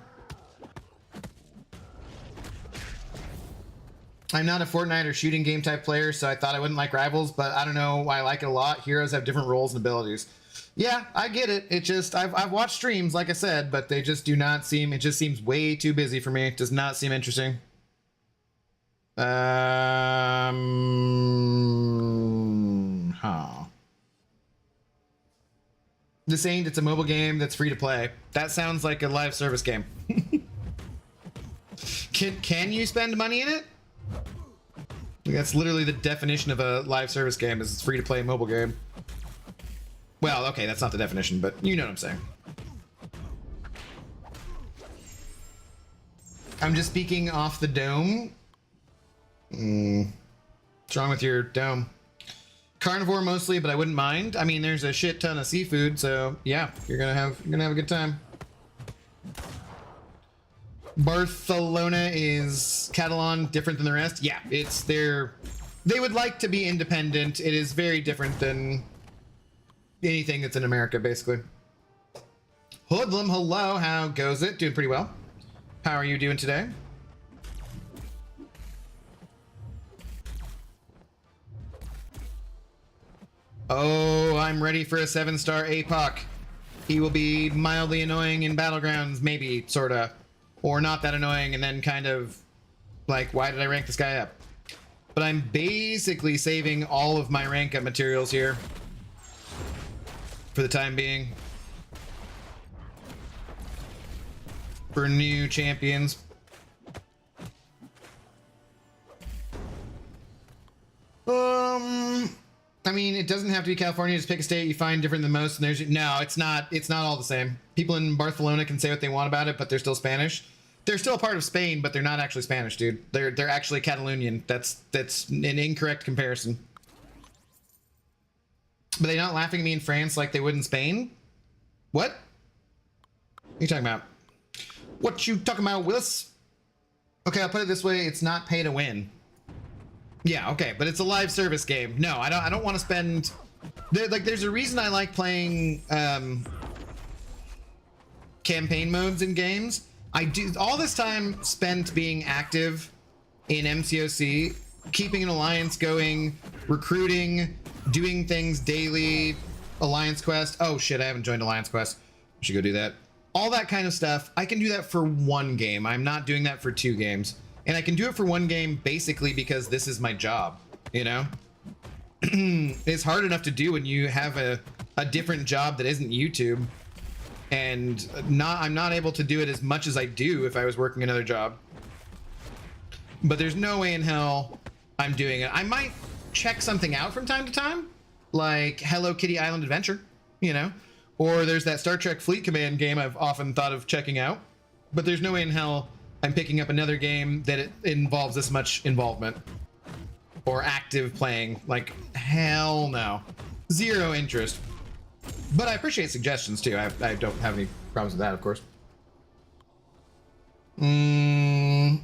S1: I'm not a Fortnite or shooting game type player, so I thought I wouldn't like Rivals, but I don't know why I like it a lot. Heroes have different roles and abilities. Yeah, I get it. It just, I've watched streams, like I said, but they just do not seem, it just seems way too busy for me. It does not seem interesting. This ain't, it's a mobile game that's free to play. That sounds like a live service game. Can you spend money in it? That's literally the definition of a live service game, is it's free to play mobile game. Well, okay, that's not the definition, but you know what I'm saying. I'm just speaking off the dome. What's wrong with your dome? Carnivore mostly, but I wouldn't mind. I mean, there's a shit ton of seafood, so yeah, you're gonna have a good time. Barcelona is Catalan different than the rest? Yeah, they would like to be independent. It is very different than anything that's in America, basically. Hoodlum, hello, how goes it? Doing pretty well. How are you doing today? Oh, I'm ready for a 7-star APOC. He will be mildly annoying in Battlegrounds, maybe, sorta. Or not that annoying, and then kind of like, why did I rank this guy up? But I'm basically saving all of my rank up materials here for the time being. for new champions. I mean, it doesn't have to be California. Just pick a state you find different than most, and there's no. It's not all the same. People in Barcelona can say what they want about it, but they're still Spanish. They're still a part of Spain, but they're not actually Spanish, dude. They're actually Catalonian. That's an incorrect comparison. But they're not laughing at me in France like they would in Spain? What? What are you talking about? What you talking about, Willis? Okay, I'll put it this way. It's not pay to win. Yeah, okay, but it's a live service game. No, I don't want to spend... there's a reason I like playing campaign modes in games. I do all this time spent being active in MCOC, keeping an alliance going, recruiting, doing things daily, alliance quest. Oh shit, I haven't joined alliance quest. I should go do that. All that kind of stuff. I can do that for one game. I'm not doing that for 2 games. And I can do it for 1 game basically because this is my job, you know? It's hard enough to do when you have a different job that isn't YouTube. And I'm not able to do it as much as I do if I was working another job. But there's no way in hell I'm doing it. I might check something out from time to time, like Hello Kitty Island Adventure, you know? Or there's that Star Trek Fleet Command game I've often thought of checking out. But there's no way in hell I'm picking up another game that it involves this much involvement. Or active playing. Like, hell no. Zero interest. But I appreciate suggestions too. I don't have any problems with that, of course. When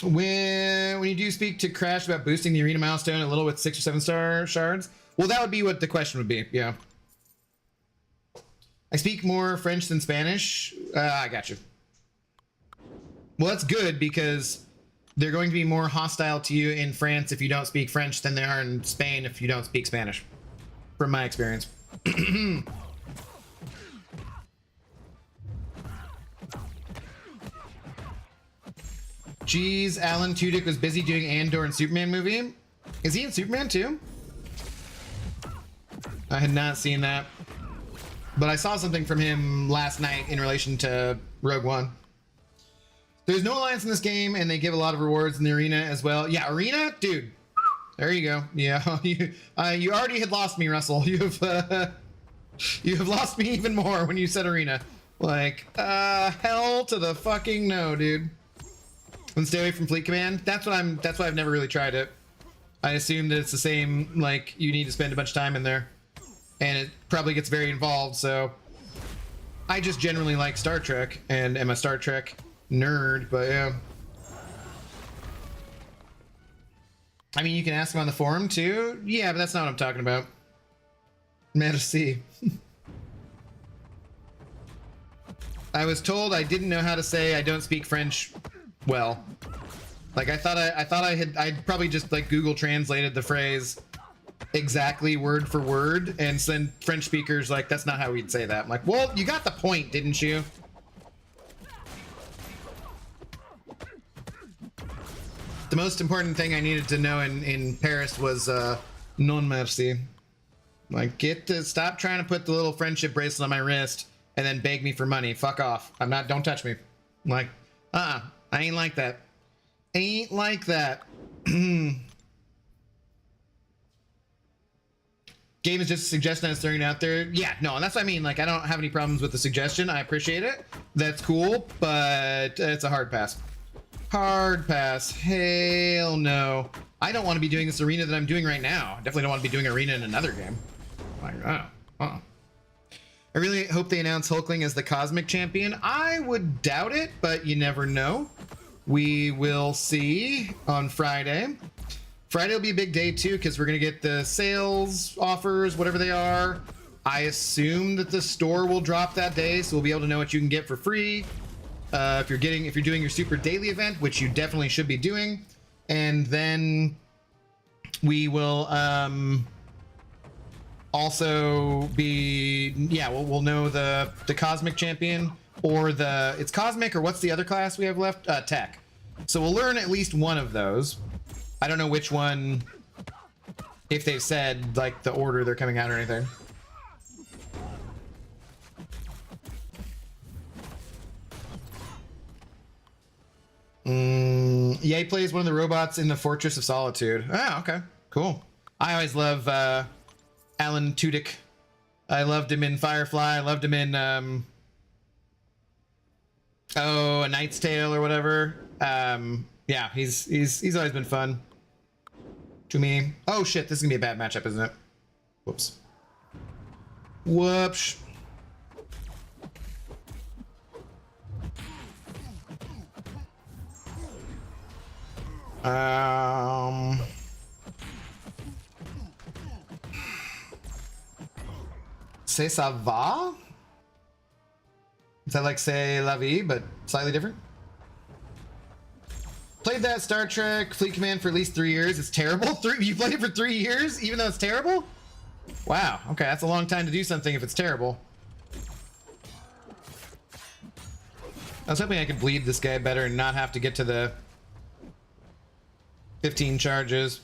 S1: you do speak to Crash about boosting the arena milestone a little with 6 or 7 star shards, well, that would be what the question would be. Yeah. I speak more French than Spanish. I got you. Well, that's good because they're going to be more hostile to you in France if you don't speak French than they are in Spain if you don't speak Spanish, from my experience. Jeez, Alan Tudyk was busy doing Andor and Superman movie. Is he in Superman too? I had not seen that. But I saw something from him last night in relation to Rogue One. There's no alliance in this game, and they give a lot of rewards in the arena as well. Yeah, arena? Dude. There you go. Yeah, you already had lost me, Russell. You have lost me even more when you said arena. Like, hell to the fucking no, dude. And stay away from Fleet Command. That's why I've never really tried it. I assume that it's the same, like, you need to spend a bunch of time in there. And it probably gets very involved, so... I just generally like Star Trek, and am a Star Trek nerd, but yeah. I mean, you can ask him on the forum, too. Yeah, but that's not what I'm talking about. Merci. I was told I didn't know how to say I don't speak French well. Like, I'd probably just, like, Google translated the phrase exactly word for word, and send French speakers like, that's not how we'd say that. I'm like, well, you got the point, didn't you? The most important thing I needed to know in Paris was non merci. Like, stop trying to put the little friendship bracelet on my wrist and then beg me for money. Fuck off. Don't touch me. I'm like, I ain't like that. Ain't like that. Game is just a suggestion I was throwing out there. Yeah, no, and that's what I mean. Like, I don't have any problems with the suggestion. I appreciate it. That's cool, but it's a hard pass. Hard pass. Hell no. I don't want to be doing this arena that I'm doing right now. I definitely don't want to be doing arena in another game. Like, I really hope they announce Hulkling as the Cosmic Champion. I would doubt it, but you never know. We will see on Friday. Friday will be a big day too, because we're gonna get the sales offers, whatever they are. I assume that the store will drop that day, so we'll be able to know what you can get for free. If you're doing your super daily event, which you definitely should be doing, and then we will also be we'll know the Cosmic Champion, or it's Cosmic, or what's the other class we have left? Tech. So we'll learn at least one of those. I don't know which one, if they've said, like, the order they're coming out or anything. Yeah, he plays one of the robots in the Fortress of Solitude. Oh, okay. Cool. I always love Alan Tudyk. I loved him in Firefly. I loved him in A Knight's Tale or whatever. Yeah, he's always been fun to me. Oh shit, this is gonna be a bad matchup, isn't it? Whoops. Whoops. C'est ça va? Is that like say la vie, but slightly different? Played that Star Trek Fleet Command for at least 3 years. It's terrible. You played it for 3 years, even though it's terrible? Wow. Okay, that's a long time to do something if it's terrible. I was hoping I could bleed this guy better and not have to get to the 15 charges.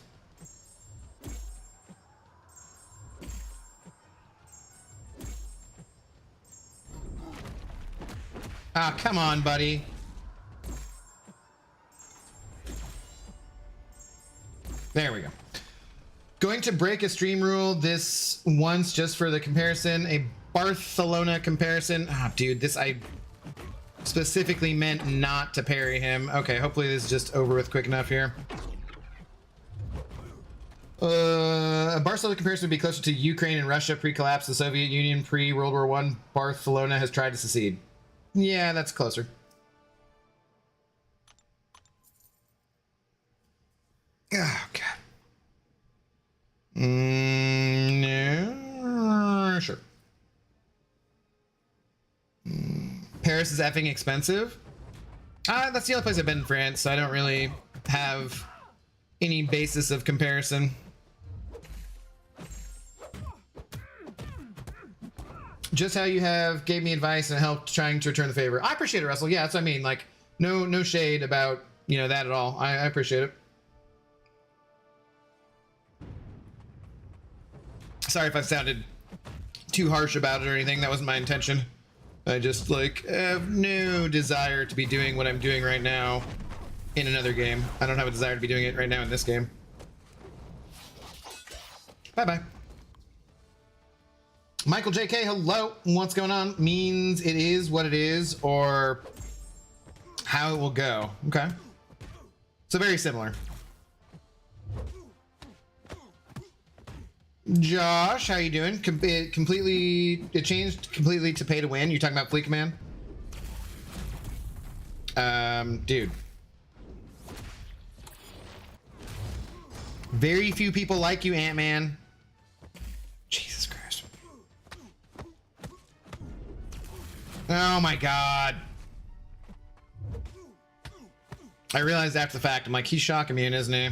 S1: Ah, oh, come on, buddy. There we go. Going to break a stream rule this once just for the comparison. A Barcelona comparison. Ah, oh, dude, this I specifically meant not to parry him. Okay, hopefully this is just over with quick enough here. A Barcelona comparison would be closer to Ukraine and Russia pre-collapse, the Soviet Union pre-World War I. Barcelona has tried to secede. Yeah, that's closer. Oh, God. No, sure. Paris is effing expensive. That's the only place I've been in France, so I don't really have any basis of comparison. Just how you have gave me advice and helped trying to return the favor. I appreciate it, Russell. Yeah, that's what I mean. Like, no shade about, you know, that at all. I appreciate it. Sorry if I sounded too harsh about it or anything. That wasn't my intention. I just, like, have no desire to be doing what I'm doing right now in another game. I don't have a desire to be doing it right now in this game. Bye-bye. Michael JK, hello. What's going on? Means it is what it is, or how it will go. Okay. So very similar. Josh, how you doing? It changed completely to pay to win. You talking about Fleet Command? Dude. Very few people like you, Ant-Man. Jesus Christ. Oh my God. I realized after the fact, I'm like, he's shock immune, isn't he?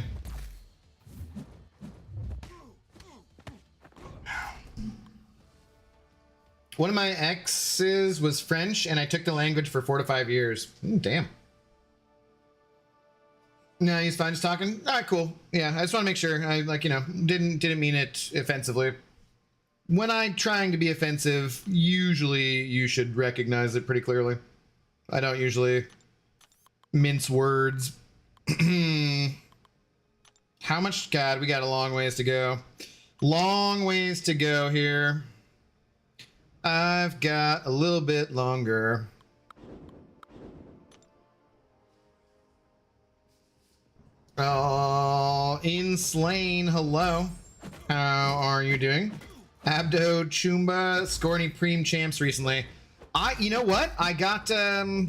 S1: One of my exes was French, and I took the language for 4 to 5 years. Damn. No, he's fine, just talking. All right, cool. Yeah, I just want to make sure. I, like, you know, didn't mean it offensively. When I'm trying to be offensive, usually you should recognize it pretty clearly. I don't usually mince words. How much? God, we got a long ways to go. Long ways to go here. I've got a little bit longer. Oh, Inslane, hello. How are you doing? Abdo Chumba, score any Preem champs recently? You know what? I got, I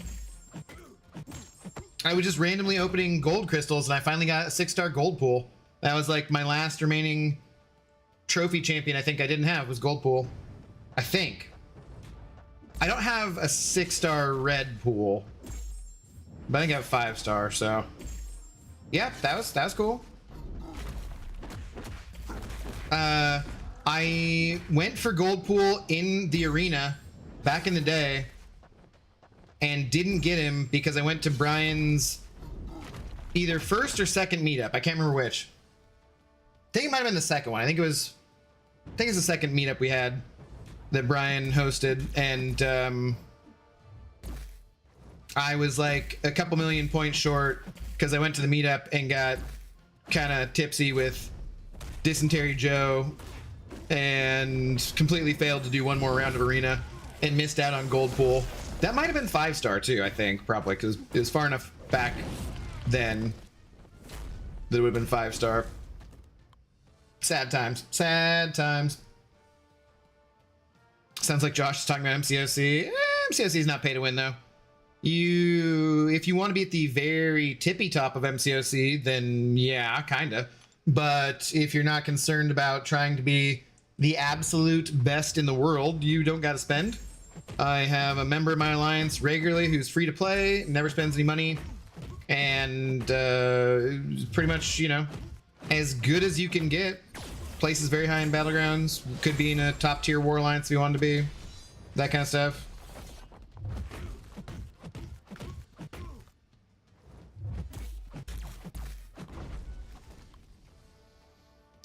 S1: was just randomly opening gold crystals and I finally got a 6-star gold pool. That was like my last remaining trophy champion I think I didn't have was gold pool. I think. I don't have a 6-star red pool, but I think I have 5-star, so. Yeah, that was cool. I went for gold pool in the arena back in the day and didn't get him because I went to Brian's either first or second meetup. I can't remember which. I think it might have been the second one. I think it's the second meetup we had that Brian hosted, and I was like a couple million points short because I went to the meetup and got kind of tipsy with Dysentery Joe and completely failed to do one more round of arena and missed out on gold pool. That might have been 5-star too, I think, probably, because it was far enough back then that it would have been 5-star. Sad times. Sad times. Sounds like Josh is talking about MCOC. MCOC is not pay to win, though. If you want to be at the very tippy top of MCOC, then yeah, kinda. But if you're not concerned about trying to be the absolute best in the world, you don't gotta spend. I have a member of my alliance regularly who's free to play, never spends any money, and pretty much, you know, as good as you can get. Places very high in Battlegrounds, could be in a top tier war alliance if you want to be, that kind of stuff.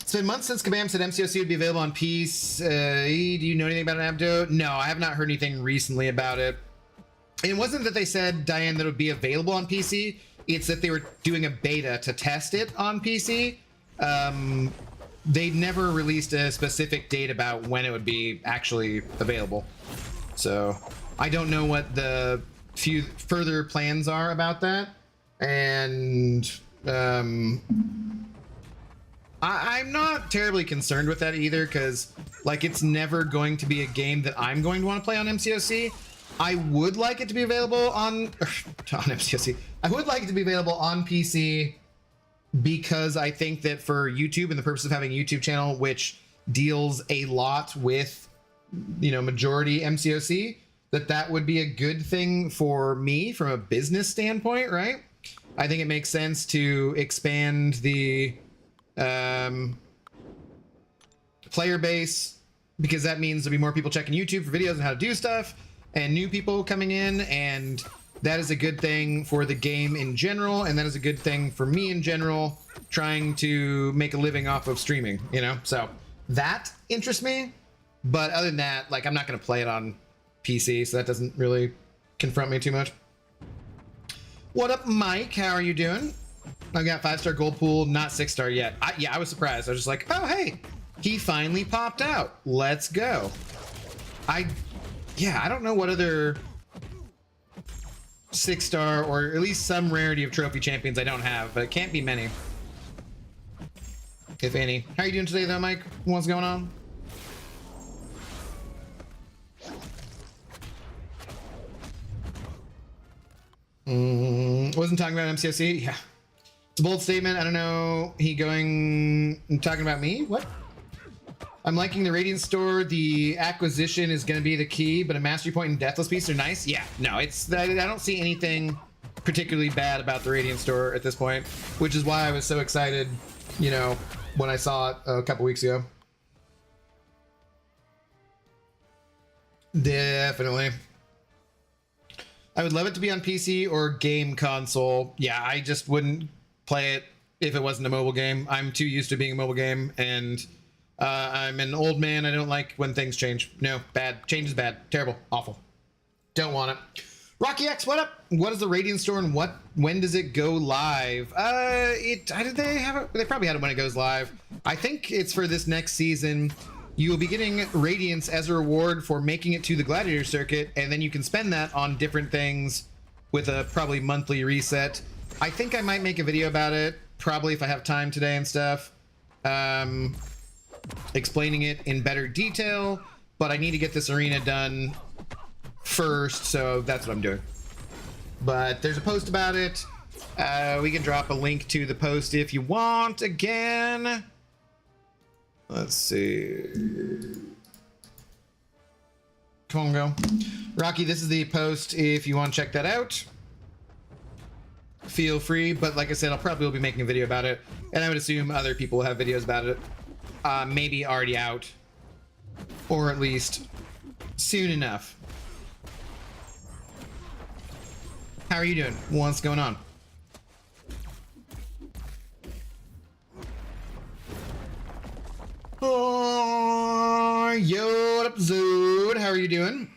S1: It's been months since Kabam said MCOC would be available on PC. Do you know anything about an Abdo? No, I have not heard anything recently about it. It wasn't that they said, Diane, that it would be available on PC. It's that they were doing a beta to test it on PC. They never released a specific date about when it would be actually available. So I don't know what the few further plans are about that. And I'm not terribly concerned with that either, because like it's never going to be a game that I'm going to want to play on MCOC. I would like it to be available on MCOC. I would like it to be available on PC because I think that for YouTube and the purpose of having a YouTube channel, which deals a lot with, you know, majority MCOC, that would be a good thing for me from a business standpoint, right? I think it makes sense to expand the player base, because that means there'll be more people checking YouTube for videos on how to do stuff and new people coming in, and that is a good thing for the game in general, and that is a good thing for me in general, trying to make a living off of streaming, you know? So that interests me, but other than that, like, I'm not going to play it on PC, so that doesn't really confront me too much. What up, Mike? How are you doing? I got 5-star gold pool, not 6-star yet. Yeah, I was surprised. I was just like, oh, hey, he finally popped out. Let's go. I don't know what other 6-star or at least some rarity of trophy champions I don't have, but it can't be many, if any. How are you doing today, though, Mike? What's going on? Wasn't talking about MCOC? Yeah. It's a bold statement. I don't know. Talking about me? What? I'm liking the Radiance store. The acquisition is going to be the key, but a mastery point and deathless piece are nice. Yeah, no, I don't see anything particularly bad about the Radiance store at this point, which is why I was so excited, you know, when I saw it a couple weeks ago. Definitely. I would love it to be on PC or game console. Yeah, I just wouldn't play it if it wasn't a mobile game. I'm too used to being a mobile game, and I'm an old man. I don't like when things change. No, bad. Change is bad. Terrible. Awful. Don't want it. Rocky X, what up? What is the Radiance store, and when does it go live? They have it? They probably had it when it goes live. I think it's for this next season. You will be getting Radiance as a reward for making it to the Gladiator circuit, and then you can spend that on different things with a probably monthly reset. I think I might make a video about it, probably if I have time today and stuff, explaining it in better detail, but I need to get this arena done first, so that's what I'm doing. But there's a post about it. We can drop a link to the post if you want again. Let's see. Come on, go. Rocky, this is the post if you want to check that out. Feel free, but like I said, I'll probably will be making a video about it, and I would assume other people will have videos about it. Maybe already out, or at least soon enough. How are you doing? What's going on? Oh, yo, what up, Zood? How are you doing?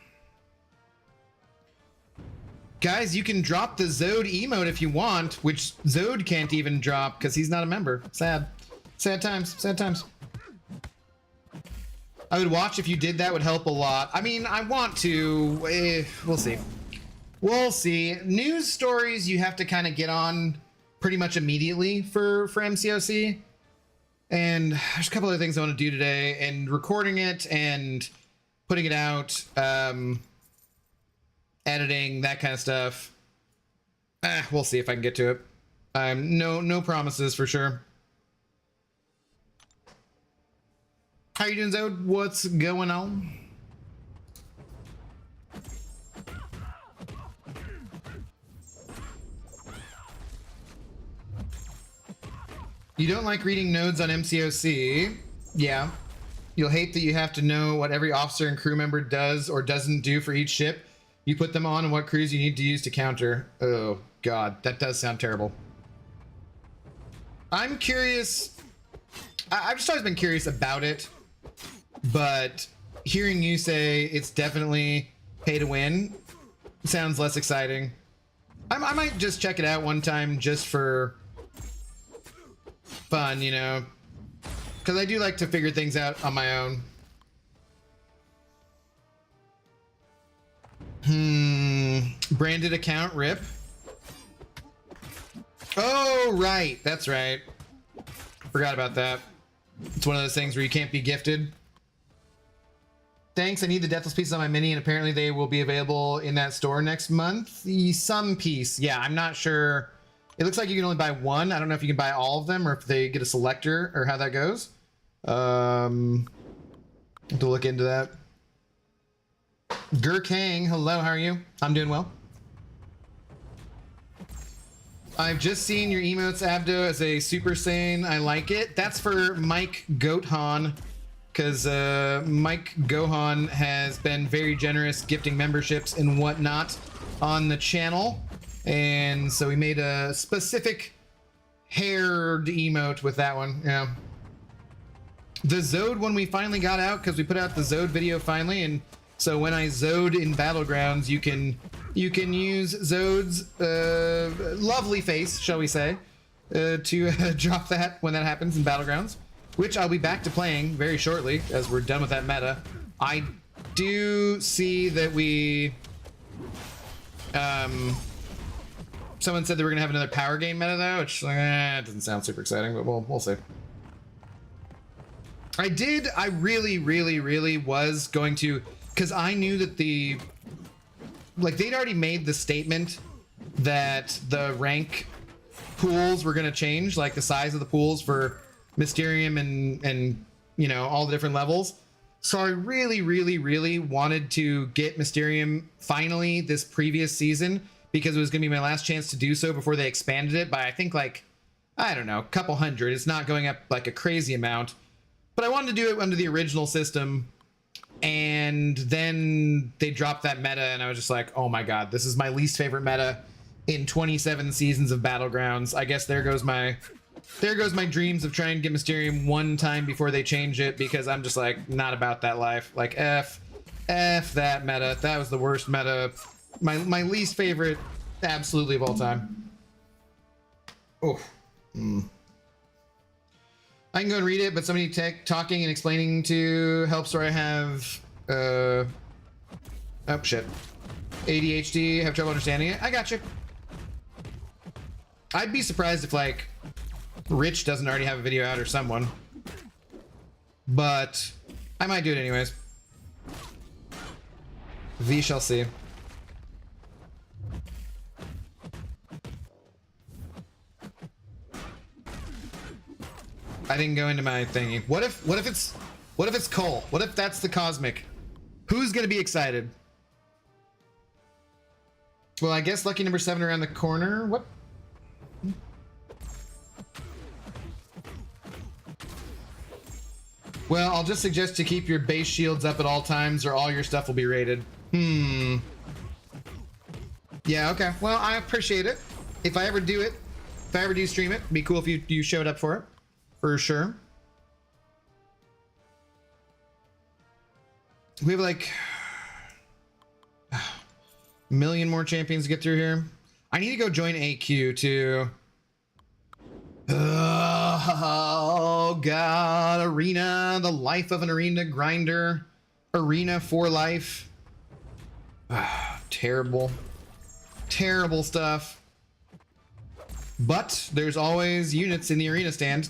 S1: Guys, you can drop the Zode emote if you want, which Zode can't even drop because he's not a member. Sad. Sad times. Sad times. I would watch if you did. That would help a lot. I mean, I want to. We'll see. We'll see. News stories you have to kind of get on pretty much immediately for MCOC. And there's a couple other things I want to do today, and recording it and putting it out, editing, that kind of stuff. We'll see if I can get to it. No promises for sure. How you doing, Zode? What's going on? You don't like reading nodes on MCOC? Yeah. You'll hate that you have to know what every officer and crew member does or doesn't do for each ship you put them on and what crews you need to use to counter. Oh, God. That does sound terrible. I'm curious. I've just always been curious about it. But hearing you say it's definitely pay to win sounds less exciting. I might just check it out one time just for fun, you know, because I do like to figure things out on my own. Branded account rip. Oh, right. That's right. Forgot about that. It's one of those things where you can't be gifted. Thanks. I need the Deathless pieces on my mini, and apparently they will be available in that store next month. Some piece. Yeah, I'm not sure. It looks like you can only buy one. I don't know if you can buy all of them or if they get a selector or how that goes. Have to look into that. Gurkang, hello, how are you? I'm doing well. I've just seen your emotes, Abdo, as a Super Saiyan. I like it. That's for Mike Goathan, because Mike Gohan has been very generous gifting memberships and whatnot on the channel. And so we made a specific haired emote with that one. Yeah. The Zode one we finally got out because we put out the Zode video finally, and so when I Zode in Battlegrounds, you can use Zode's lovely face, shall we say, to drop that when that happens in Battlegrounds, which I'll be back to playing very shortly as we're done with that meta. I do see that we someone said that we're gonna have another power game meta though, which doesn't sound super exciting, but we'll see. I really was going to, because I knew that they'd already made the statement that the rank pools were gonna change, like the size of the pools for Mysterium and you know, all the different levels. So I really wanted to get Mysterium finally this previous season, because it was gonna be my last chance to do so before they expanded it by, I think, like, I don't know, a couple hundred. It's not going up like a crazy amount, but I wanted to do it under the original system. And then they dropped that meta, and I was just like, oh my God, this is my least favorite meta in 27 seasons of Battlegrounds. I guess there goes my dreams of trying to get Mysterium one time before they change it, because I'm just like, not about that life. Like, F that meta. That was the worst meta. My least favorite, absolutely, of all time. Oh. I can go and read it, but somebody talking and explaining to helps, where I have, oh shit, ADHD, have trouble understanding it. I got you. I'd be surprised if, like, Rich doesn't already have a video out, or someone, but I might do it anyways. We shall see. I didn't go into my thingy. What if it's Cole? What if that's the Cosmic? Who's gonna be excited? Well, I guess lucky number 7 around the corner. What? Well, I'll just suggest to keep your base shields up at all times, or all your stuff will be rated. Yeah, okay. Well, I appreciate it. If I ever do it, if I ever do stream it, it'd be cool if you showed up for it. For sure. We have like million more champions to get through here. I need to go join AQ too. Oh god, arena, the life of an arena grinder. Arena for life. Terrible. Terrible stuff. But there's always units in the arena stand.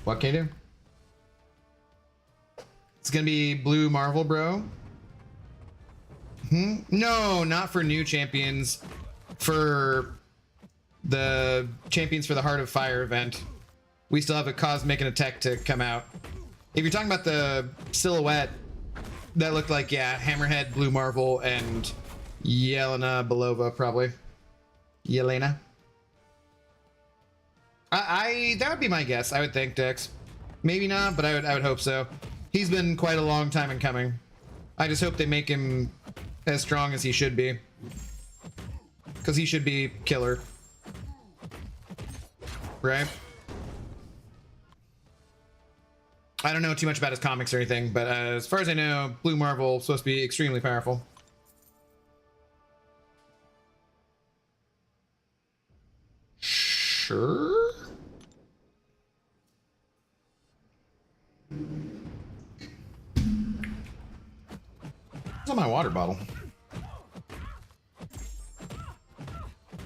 S1: What can you do? It's gonna be blue Marvel, bro. No, not for new champions. For the champions for the Heart of Fire event. We still have a Cosmic and a Tech to come out. If you're talking about the silhouette, that looked like, yeah, Hammerhead, Blue Marvel, and Yelena Belova, probably. Yelena. That would be my guess, I would think, Dex. Maybe not, but I would hope so. He's been quite a long time in coming. I just hope they make him as strong as he should be. Because he should be killer. Right? I don't know too much about his comics or anything, but as far as I know, Blue Marvel is supposed to be extremely powerful. Sure? What's on my water bottle?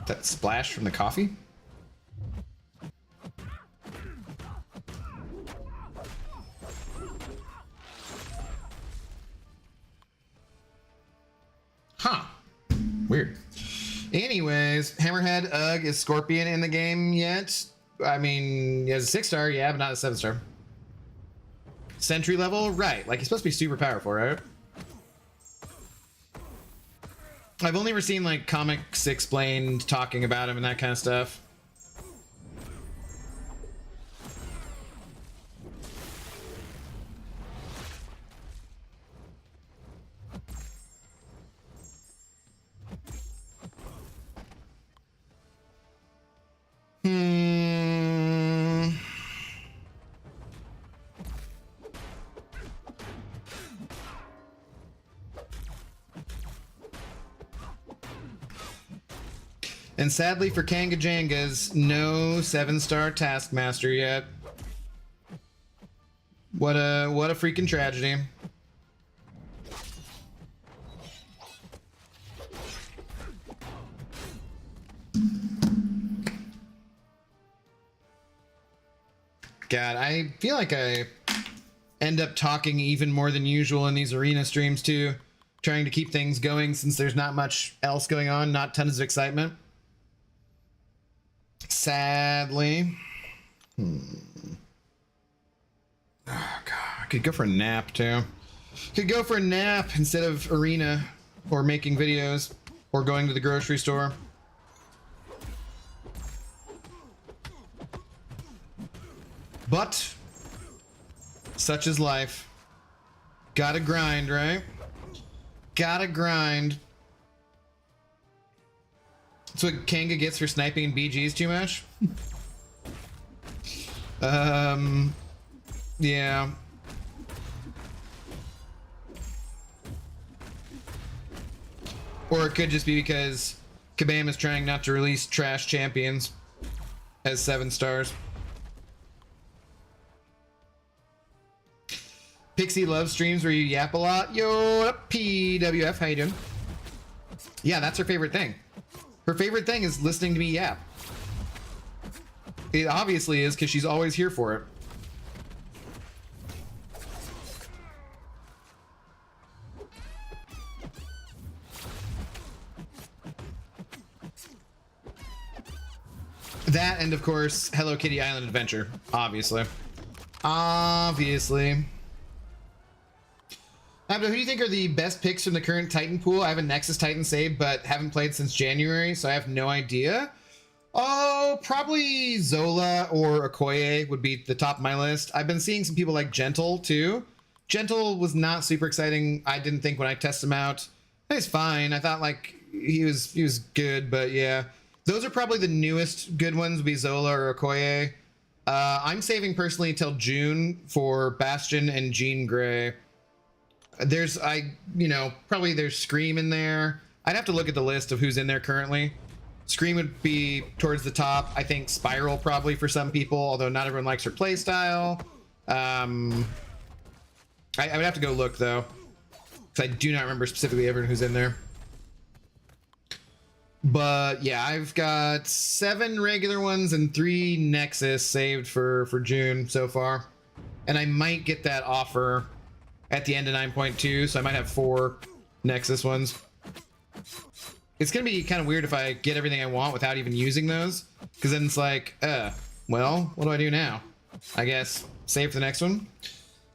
S1: That splash from the coffee? Huh. Weird. Anyways, Hammerhead, ugh, is Scorpion in the game yet? I mean, he has a 6-star, yeah, but not a 7-star. Sentry level? Right. Like, he's supposed to be super powerful, right? I've only ever seen, like, comics explained talking about him and that kind of stuff. And sadly for Kanga Jangas, no 7-star Taskmaster yet. What a freaking tragedy. God, I feel like I end up talking even more than usual in these arena streams too, trying to keep things going since there's not much else going on, not tons of excitement. Sadly. Oh god, I could go for a nap too. Could go for a nap instead of arena or making videos or going to the grocery store. But such is life. Gotta grind, right? Gotta grind. That's what Kanga gets for sniping BGs too much. Yeah. Or it could just be because Kabam is trying not to release trash champions as 7-stars. Pixie loves streams where you yap a lot. Yo, PWF, how you doing? Yeah, that's her favorite thing. Her favorite thing is listening to me yap. It obviously is because she's always here for it. That and of course Hello Kitty Island Adventure, obviously. Obviously. Abdo, who do you think are the best picks from the current Titan pool? I have a Nexus Titan saved, but haven't played since January, so I have no idea. Oh, probably Zola or Okoye would be the top of my list. I've been seeing some people like Gentle, too. Gentle was not super exciting, I didn't think, when I tested him out. He's fine. I thought, like, he was good, but yeah. Those are probably the newest good ones, would be Zola or Okoye. I'm saving, personally, till June for Bastion and Jean Grey. There's, probably there's Scream in there. I'd have to look at the list of who's in there currently. Scream would be towards the top. I think Spiral probably for some people, although not everyone likes her playstyle. I would have to go look though, because I do not remember specifically everyone who's in there. But yeah, I've got 7 regular ones and 3 Nexus saved for June so far. And I might get that offer at the end of 9.2, so I might have 4 Nexus ones. It's gonna be kind of weird if I get everything I want without even using those, because then it's like, well, what do I do now? I guess save for the next one.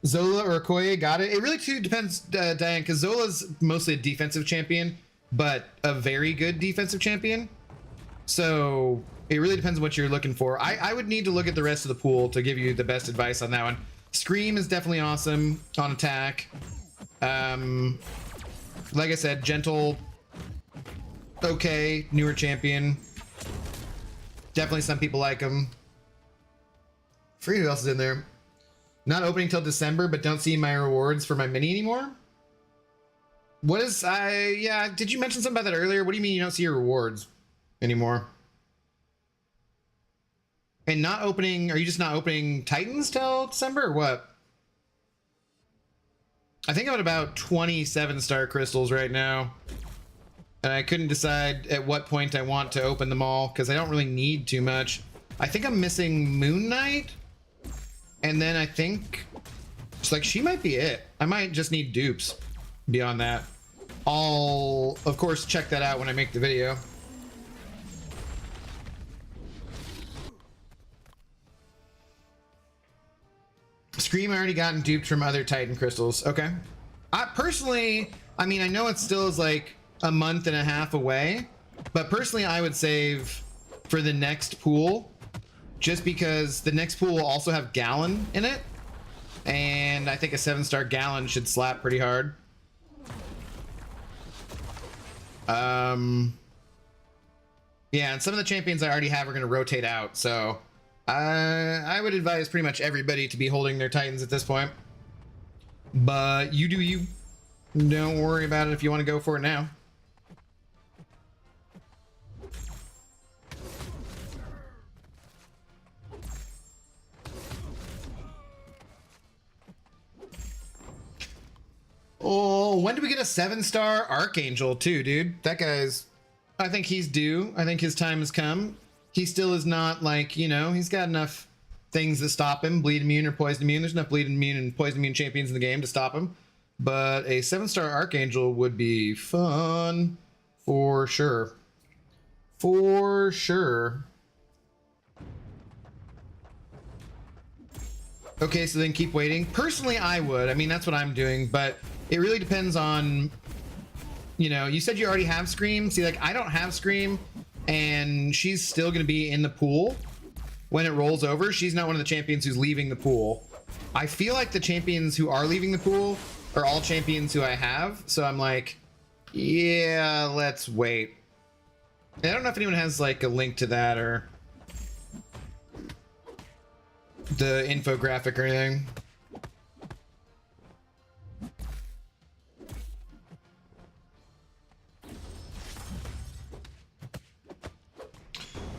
S1: Zola or Okoye, got it. It really too depends, Diane, because Zola's mostly a defensive champion, but a very good defensive champion. So it really depends on what you're looking for. I would need to look at the rest of the pool to give you the best advice on that one. Scream is definitely awesome on attack. Like I said, Gentle, okay, newer champion. Definitely some people like him. Forget who else is in there. Not opening till December, but don't see my rewards for my mini anymore. What is, yeah, did you mention something about that earlier? What do you mean you don't see your rewards anymore? And not opening, are you just not opening Titans till December or what? I think I'm at about 27 star crystals right now. And I couldn't decide at what point I want to open them all, because I don't really need too much. I think I'm missing Moon Knight. And then I think, it's like, she might be it. I might just need dupes beyond that. I'll, of course, check that out when I make the video. Scream already gotten duped from other Titan crystals. Okay. Personally, I mean, I know it still is like a month and a half away, but personally I would save for the next pool, just because the next pool will also have Gallon in it, and I think a 7-star Gallon should slap pretty hard. Yeah, and some of the champions I already have are going to rotate out, so I would advise pretty much everybody to be holding their Titans at this point. But you do you. Don't worry about it if you want to go for it now. Oh, when do we get a 7-star Archangel too, dude? That guy's, I think he's due. I think his time has come. He still is not like, you know, he's got enough things that stop him. Bleed immune or poison immune. There's enough bleed immune and poison immune champions in the game to stop him. But a 7-star Archangel would be fun for sure. For sure. Okay, so then keep waiting. Personally, I would. I mean, that's what I'm doing, but it really depends on, you know, you said you already have Scream. See, like, I don't have Scream, and she's still going to be in the pool when it rolls over. She's not one of the champions who's leaving the pool. I feel like the champions who are leaving the pool are all champions who I have, so I'm like, yeah, let's wait. I don't know if anyone has like a link to that or the infographic or anything.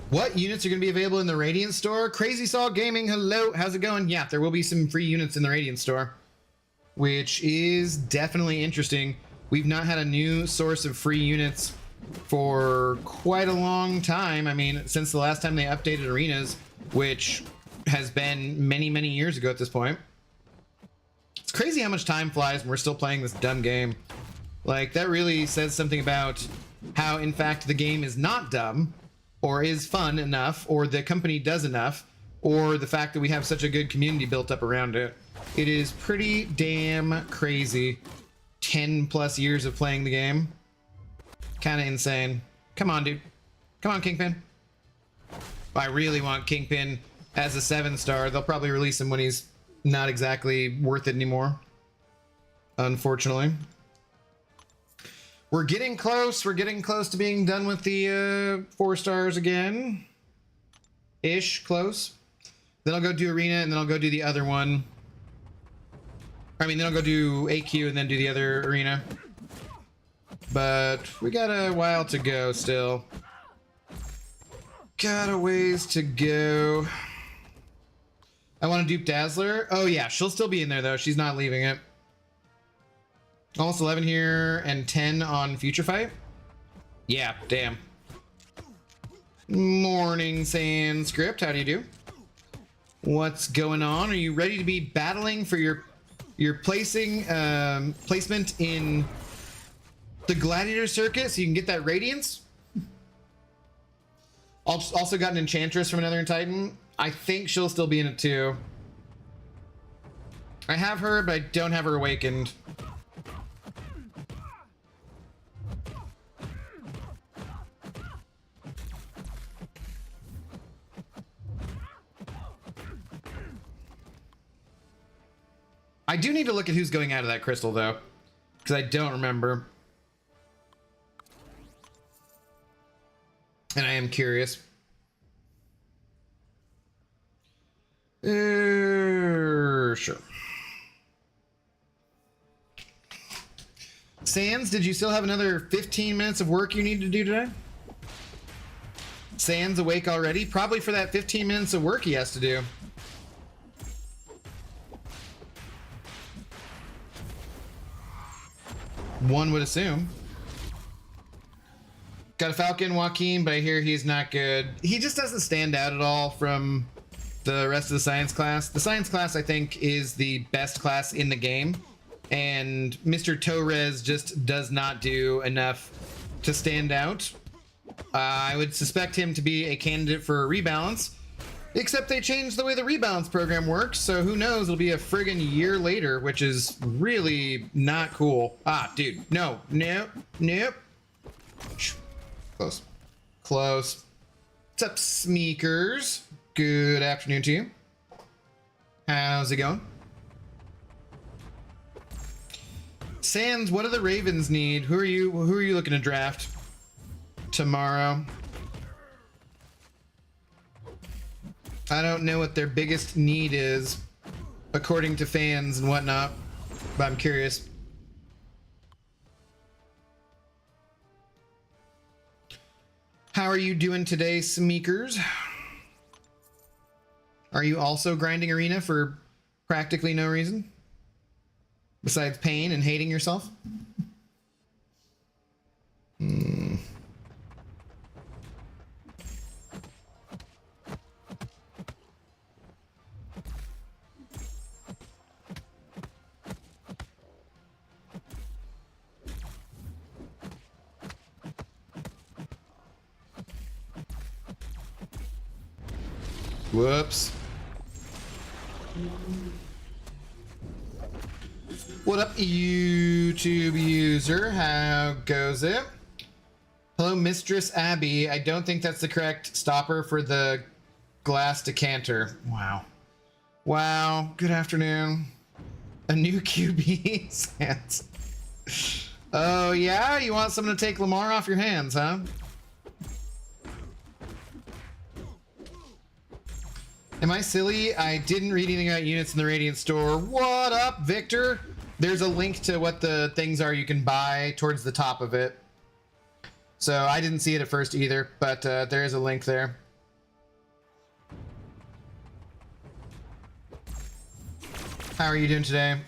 S1: What units are going to be available in the Radiance store? Crazy Saw Gaming, hello, how's it going? Yeah, there will be some free units in the Radiance store, which is definitely interesting. We've not had a new source of free units for quite a long time. I mean, since the last time they updated arenas, which has been many, many years ago at this point. It's crazy how much time flies when we're still playing this dumb game. Like, that really says something about how, in fact, the game is not dumb, or is fun enough, or the company does enough, or the fact that we have such a good community built up around it. It is pretty damn crazy. 10 plus years of playing the game. Kind of insane. Come on, dude. Come on, Kingpin. I really want Kingpin as a 7-star. They'll probably release him when he's not exactly worth it anymore, unfortunately. We're getting close. We're getting close to being done with the 4 stars again. Ish, close. Then I'll go do arena, and then I'll go do the other one. I mean, then I'll go do AQ and then do the other arena. But we got a while to go still. Got a ways to go. I want to dupe Dazzler. Oh yeah, she'll still be in there though. She's not leaving it. Almost 11 here and 10 on Future Fight. Yeah, damn. Morning Sandscript, how do you do? What's going on? Are you ready to be battling for your placement in the Gladiator Circuit so you can get that Radiance? Also got an Enchantress from another Titan. I think she'll still be in it too. I have her, but I don't have her awakened. I do need to look at who's going out of that crystal though, because I don't remember. And I am curious. Sure. Sans, did you still have another 15 minutes of work you need to do today? Sans awake already? Probably for that 15 minutes of work he has to do. One would assume. Got a Falcon, Joaquin, but I hear he's not good. He just doesn't stand out at all from the rest of the science class. The science class, I think, is the best class in the game. And Mr. Torres just does not do enough to stand out. I would suspect him to be a candidate for a rebalance. Except they changed the way the rebalance program works, so who knows, it'll be a friggin' year later, which is really not cool. Ah, dude, no, nope, nope. Close. Close. What's up, Smeekers? Good afternoon to you. How's it going? Sans, what do the Ravens need? Who are you looking to draft tomorrow? I don't know what their biggest need is, according to fans and whatnot, but I'm curious. How are you doing today, Smeekers? Are you also grinding arena for practically no reason? Besides pain and hating yourself? Whoops. What up, YouTube user? How goes it? Hello, Mistress Abby. I don't think that's the correct stopper for the glass decanter. Wow. Wow. Good afternoon. A new QB. Sans. Oh, yeah? You want someone to take Lamar off your hands, huh? Am I silly? I didn't read anything about units in the Radiance store. What up, Victor? There's a link to what the things are you can buy towards the top of it. So I didn't see it at first either, but there is a link there. How are you doing today?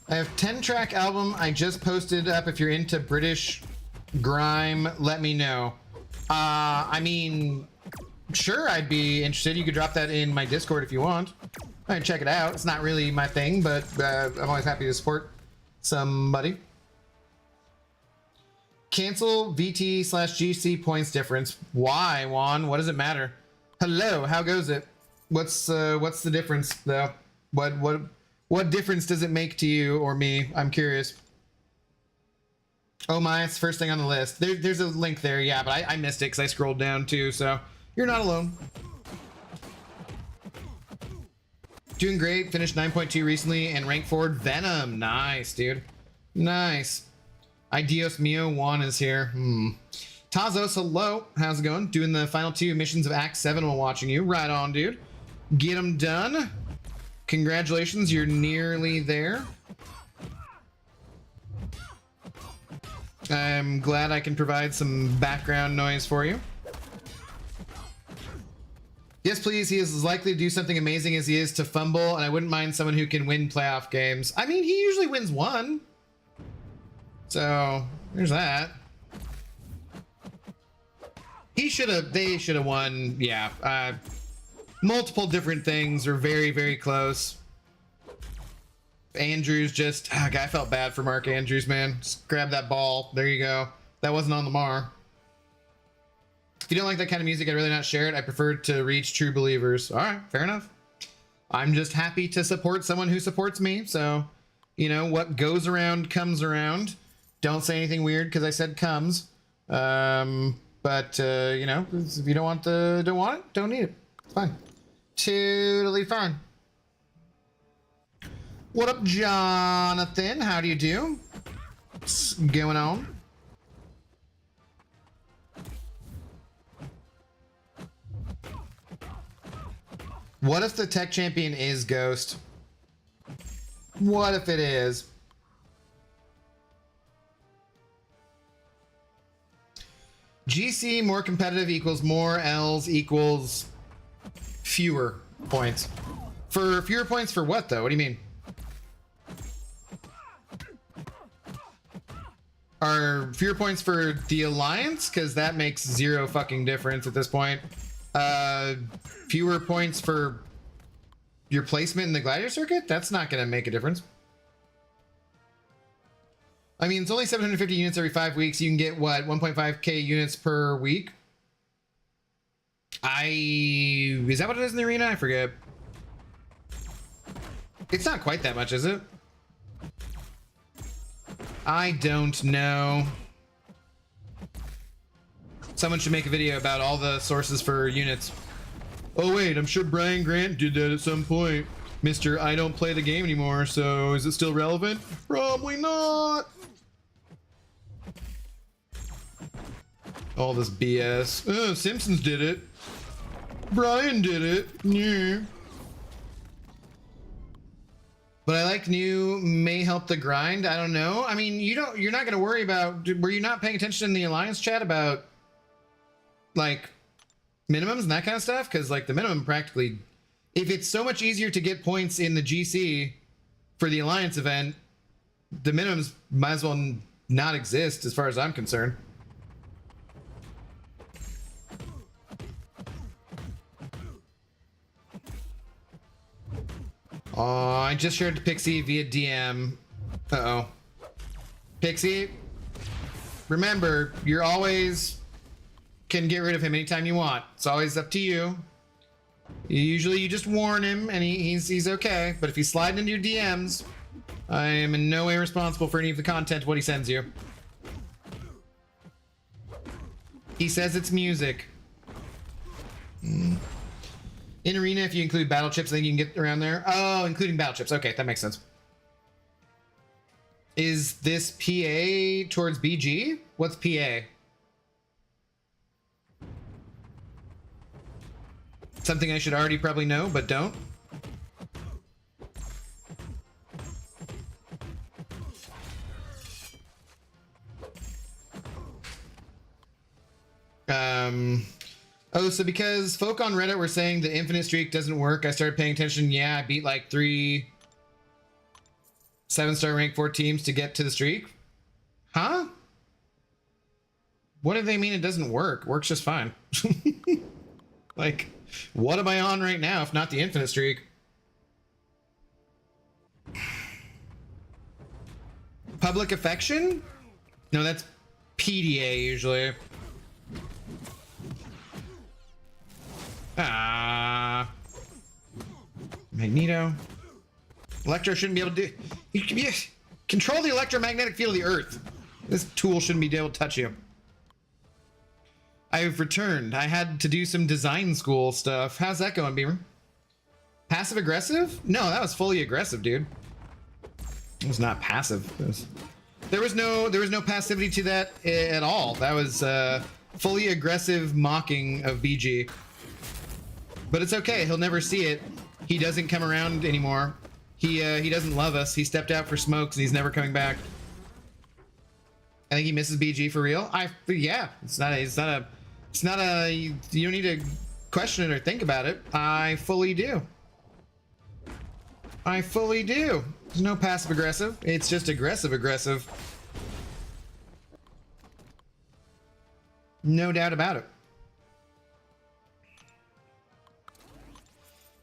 S1: I have 10-track album I just posted up. If you're into British grime, let me know. I mean... Sure, I'd be interested. You could drop that in my Discord if you want. I can check it out. It's not really my thing, but I'm always happy to support somebody. Cancel VT/GC points difference. Why, Juan? What does it matter? Hello, how goes it? What's the difference though? What difference does it make to you or me? I'm curious. Oh my, it's first thing on the list. There's a link there, yeah, but I missed it because I scrolled down too, so you're not alone. Doing great. Finished 9.2 recently and ranked forward Venom. Nice, dude. Nice. Dios mio, Juan is here. Tazos, hello. How's it going? Doing the final 2 missions of Act 7 while watching you. Right on, dude. Get them done. Congratulations, you're nearly there. I'm glad I can provide some background noise for you. Yes, please. He is as likely to do something amazing as he is to fumble, and I wouldn't mind someone who can win playoff games. I mean, he usually wins one. So, there's that. They should have won, yeah. Multiple different things are very, very close. Andrews just, I felt bad for Mark Andrews, man. Just grab that ball. There you go. That wasn't on Lamar. If you don't like that kind of music, I'd rather not share it. I prefer to reach true believers. All right, fair enough. I'm just happy to support someone who supports me. So, you know, what goes around comes around. Don't say anything weird because I said comes. But you know, if you don't want it, don't need it. It's fine. Totally fine. What up, Jonathan? How do you do? What's going on? What if the tech champion is Ghost? What if it is? GC more competitive equals more L's equals fewer points. For fewer points for what though? What do you mean? Are fewer points for the Alliance? Because that makes zero fucking difference at this point. Fewer points for your placement in the Gladiator circuit? That's not going to make a difference. I mean, it's only 750 units every 5 weeks. You can get, what, 1.5k units per week? Is that what it is in the arena? I forget. It's not quite that much, is it? I don't know. Someone should make a video about all the sources for units. Oh wait, I'm sure Brian Grant did that at some point. Mr. I don't play the game anymore, so is it still relevant? Probably not. All this BS. Oh, Simpsons did it. Brian did it. Yeah. But I like new may help the grind. I don't know. I mean, you're not going to worry about, were you not paying attention in the Alliance chat about like minimums and that kind of stuff? Because like the minimum practically, if it's so much easier to get points in the GC for the Alliance event, the minimums might as well not exist as far as I'm concerned. Oh, I just shared to Pixie via DM. Uh-oh. Pixie, remember, you're always can get rid of him anytime you want. It's always up to you. Usually you just warn him and he's okay. But if he's sliding into your DMs, I am in no way responsible for any of the content what he sends you. He says it's music. In arena, if you include battle chips, I think you can get around there. Oh, including battle chips. Okay, that makes sense. Is this PA towards BG? What's PA? Something I should already probably know, but don't. Oh, so because folk on Reddit were saying the infinite streak doesn't work, I started paying attention. Yeah, I beat like 3 7-star rank 4 teams to get to the streak. Huh? What do they mean it doesn't work? Works just fine. Like, what am I on right now if not the infinite streak? Public affection? No, that's PDA usually. Magneto. Electro shouldn't be able to do. You can be control the electromagnetic field of the Earth. This tool shouldn't be able to touch you. I've returned. I had to do some design school stuff. How's that going, Beamer? Passive aggressive? No, that was fully aggressive, dude. It was not passive. There was no passivity to that at all. That was fully aggressive mocking of BG. But it's okay. He'll never see it He doesn't come around anymore. He doesn't love us. He stepped out for smokes and he's never coming back. I think he misses BG for real. Yeah, it's not a, you don't need to question it or think about it. I fully do. I fully do. There's no passive aggressive. It's just aggressive aggressive. No doubt about it.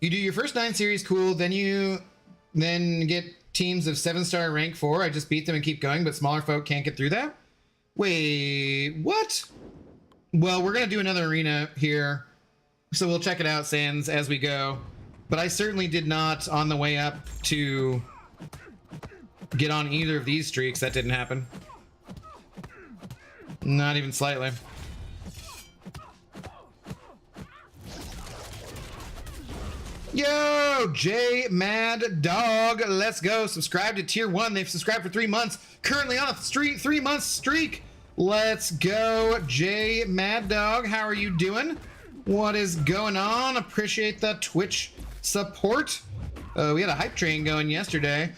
S1: You do your first 9 series, cool. Then you get teams of 7-star rank 4. I just beat them and keep going, but smaller folk can't get through that. Wait, what? Well, we're gonna do another arena here, so we'll check it out, Sans, as we go. But I certainly did not, on the way up, to get on either of these streaks. That didn't happen. Not even slightly. Yo, J Mad Dog, let's go. Subscribe to Tier 1. They've subscribed for 3 months. Currently on a 3-month streak. Let's go, J Mad Dog. How are you doing? What is going on? Appreciate the Twitch support. We had a hype train going yesterday.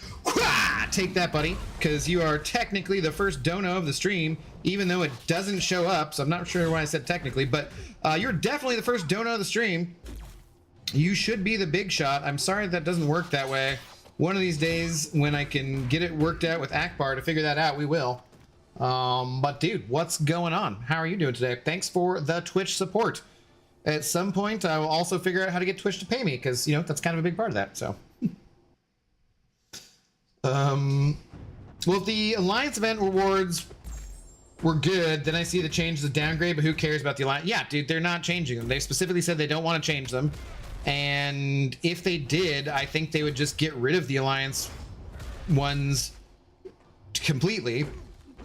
S1: Take that, buddy, because you are technically the first dono of the stream, even though it doesn't show up. So I'm not sure why I said technically, but you're definitely the first dono of the stream. You should be the big shot. I'm sorry that doesn't work that way. One of these days, when I can get it worked out with Akbar to figure that out, we will. But dude, what's going on? How are you doing today? Thanks for the Twitch support. At some point, I will also figure out how to get Twitch to pay me, because, you know, that's kind of a big part of that, so. Well, if the Alliance event rewards were good, then I see the change the downgrade, but who cares about the Alliance? Yeah, dude, they're not changing them. They specifically said they don't want to change them. And if they did, I think they would just get rid of the Alliance ones completely,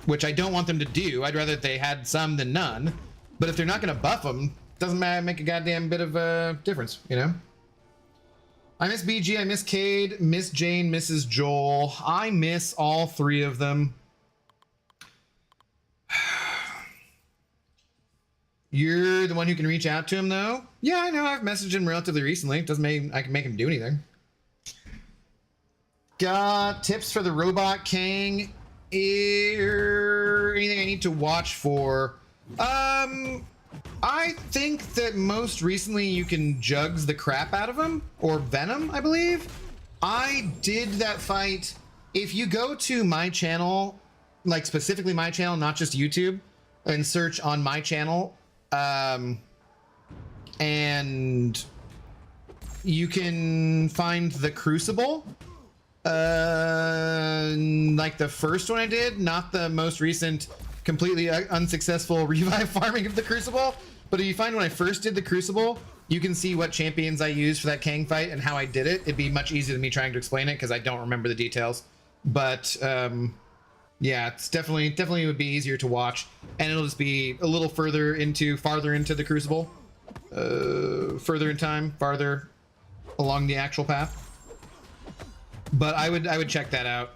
S1: which I don't want them to do. I'd rather they had some than none. But if they're not going to buff them, doesn't matter, make a goddamn bit of a difference, you know? I miss BG, I miss Cade, miss Jane, Mrs. Joel. I miss all 3 of them. You're the one who can reach out to him, though? Yeah, I know. I've messaged him relatively recently. Doesn't mean I can make him do anything. Got tips for the Robot King? Anything I need to watch for? I think that most recently you can jugs the crap out of him, or Venom, I believe. I did that fight. If you go to my channel, like specifically my channel, not just YouTube, and search on my channel, and you can find the Crucible, like the first one I did, not the most recent completely unsuccessful revive farming of the Crucible. But if you find when I first did the Crucible, you can see what champions I used for that Kang fight and how I did it. It'd be much easier than me trying to explain it because I don't remember the details. But yeah, it's definitely would be easier to watch, and it'll just be a little farther into the Crucible, further in time, farther along the actual path. But I would check that out.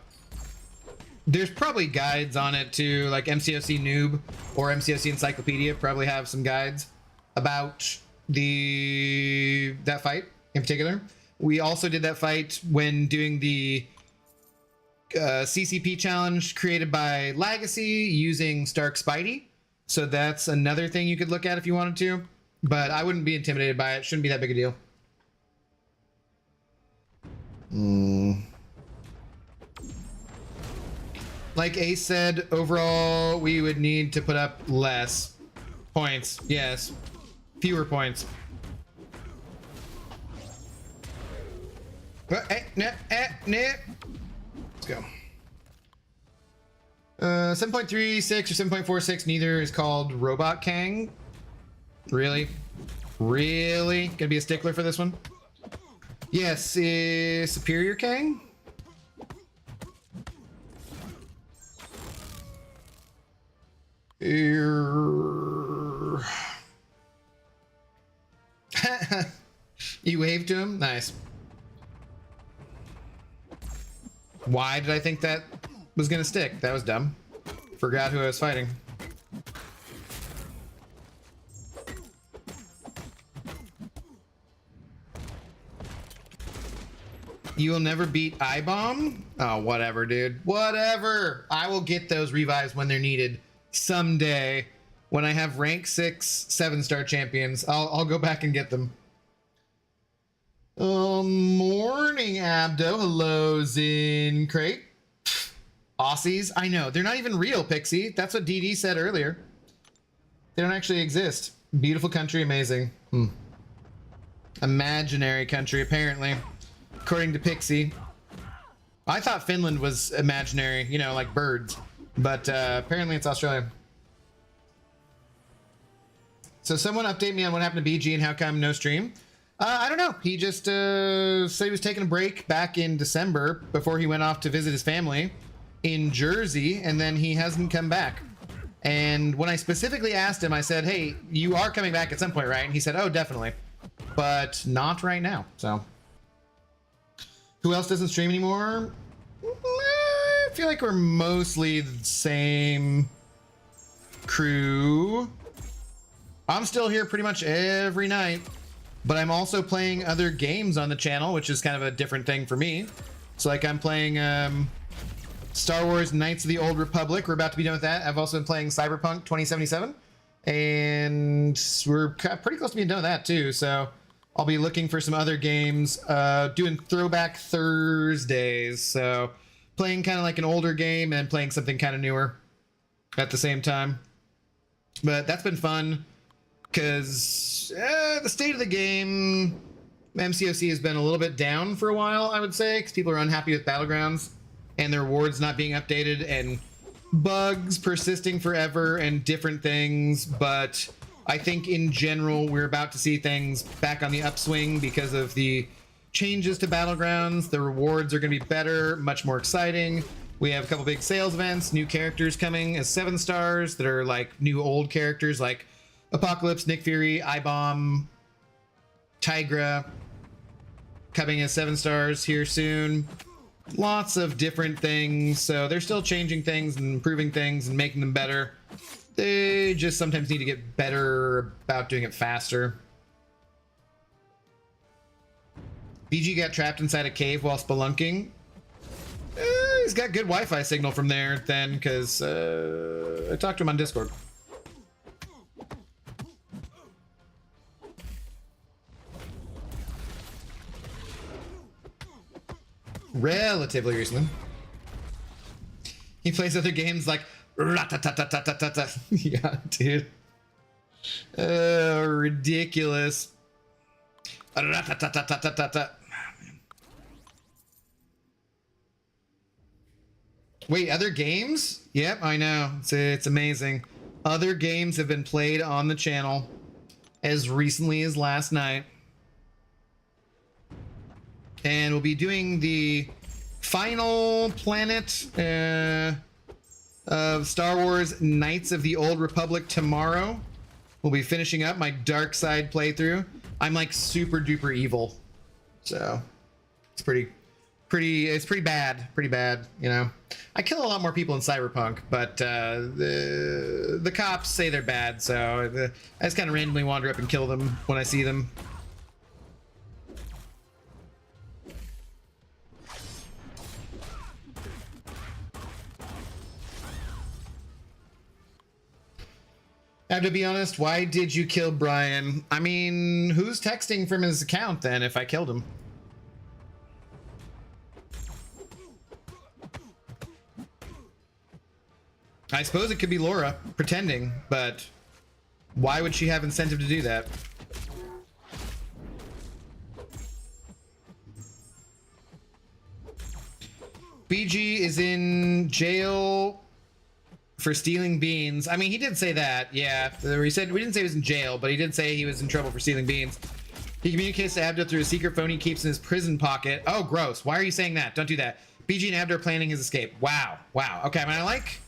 S1: There's probably guides on it too, like MCOC Noob or MCOC Encyclopedia probably have some guides about that fight in particular. We also did that fight when doing the CCP challenge created by Legacy using Stark Spidey. So that's another thing you could look at if you wanted to, but I wouldn't be intimidated by it. Shouldn't be that big a deal. Like Ace said, overall, we would need to put up less points. Yes, fewer points. Let's go. 7.36 or 7.46, neither is called Robot Kang. Really? Really? Gonna be a stickler for this one? Yes, Superior Kang? You waved to him? Nice. Why did I think that was gonna stick? That was dumb. Forgot who I was fighting. You will never beat I-Bomb? Oh, whatever, dude. Whatever. I will get those revives when they're needed someday. When I have rank 6 7-star champions, I'll go back and get them. Morning, Abdo. Hello, Zin Crate. Aussies? I know. They're not even real, Pixie. That's what DD said earlier. They don't actually exist. Beautiful country, amazing. Imaginary country, apparently. According to Pixie. I thought Finland was imaginary, you know, like birds. But apparently it's Australia. So someone update me on what happened to BG and how come no stream. I don't know. He just said he was taking a break back in December before he went off to visit his family in Jersey, and then he hasn't come back. And when I specifically asked him, I said, hey, you are coming back at some point, right? And he said, oh, definitely. But not right now, so. Who else doesn't stream anymore? I feel like we're mostly the same crew. I'm still here pretty much every night, but I'm also playing other games on the channel, which is kind of a different thing for me. So like I'm playing Star Wars Knights of the Old Republic. We're about to be done with that. I've also been playing Cyberpunk 2077, and we're pretty close to being done with that too. So I'll be looking for some other games, doing Throwback Thursdays. So playing kind of like an older game and playing something kind of newer at the same time. But that's been fun because the state of the game, MCOC has been a little bit down for a while, I would say, because people are unhappy with Battlegrounds and their rewards not being updated and bugs persisting forever and different things. But I think in general, we're about to see things back on the upswing because of the changes to Battlegrounds. The rewards are going to be better, much more exciting. We have a couple big sales events, new characters coming as 7 stars that are like new old characters like Apocalypse, Nick Fury, I-Bomb, Tigra coming as 7 stars here soon. Lots of different things. So they're still changing things and improving things and making them better. They just sometimes need to get better about doing it faster. BG got trapped inside a cave while spelunking. He's got good Wi-Fi signal from there then, because I talked to him on Discord. Relatively recently. He plays other games like Ratatatatata. Yeah, dude. Ridiculous. Ratatatatata. Wait, other games? Yep, I know. It's amazing. Other games have been played on the channel as recently as last night. And we'll be doing the final planet of Star Wars Knights of the Old Republic tomorrow. We'll be finishing up my dark side playthrough. I'm like super duper evil. So it's pretty bad, you know. I kill a lot more people in Cyberpunk, but the cops say they're bad, so I just kind of randomly wander up and kill them when I see them. I have to be honest, why did you kill Brian? I mean, who's texting from his account then if I killed him? I suppose it could be Laura pretending, but why would she have incentive to do that? BG is in jail for stealing beans. I mean, he did say that, yeah. We didn't say he was in jail, but he did say he was in trouble for stealing beans. He communicates to Abdo through a secret phone he keeps in his prison pocket. Oh, gross. Why are you saying that? Don't do that. BG and Abdo are planning his escape. Wow. Wow. Okay, I mean, I like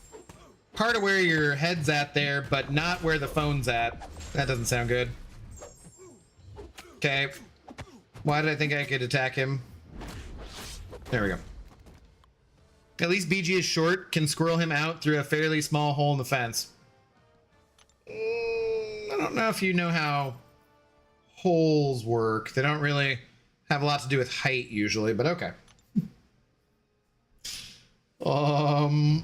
S1: part of where your head's at there, but not where the phone's at. That doesn't sound good. Okay. Why did I think I could attack him? There we go. At least BG is short, can squirrel him out through a fairly small hole in the fence. I don't know if you know how holes work. They don't really have a lot to do with height usually, but okay. When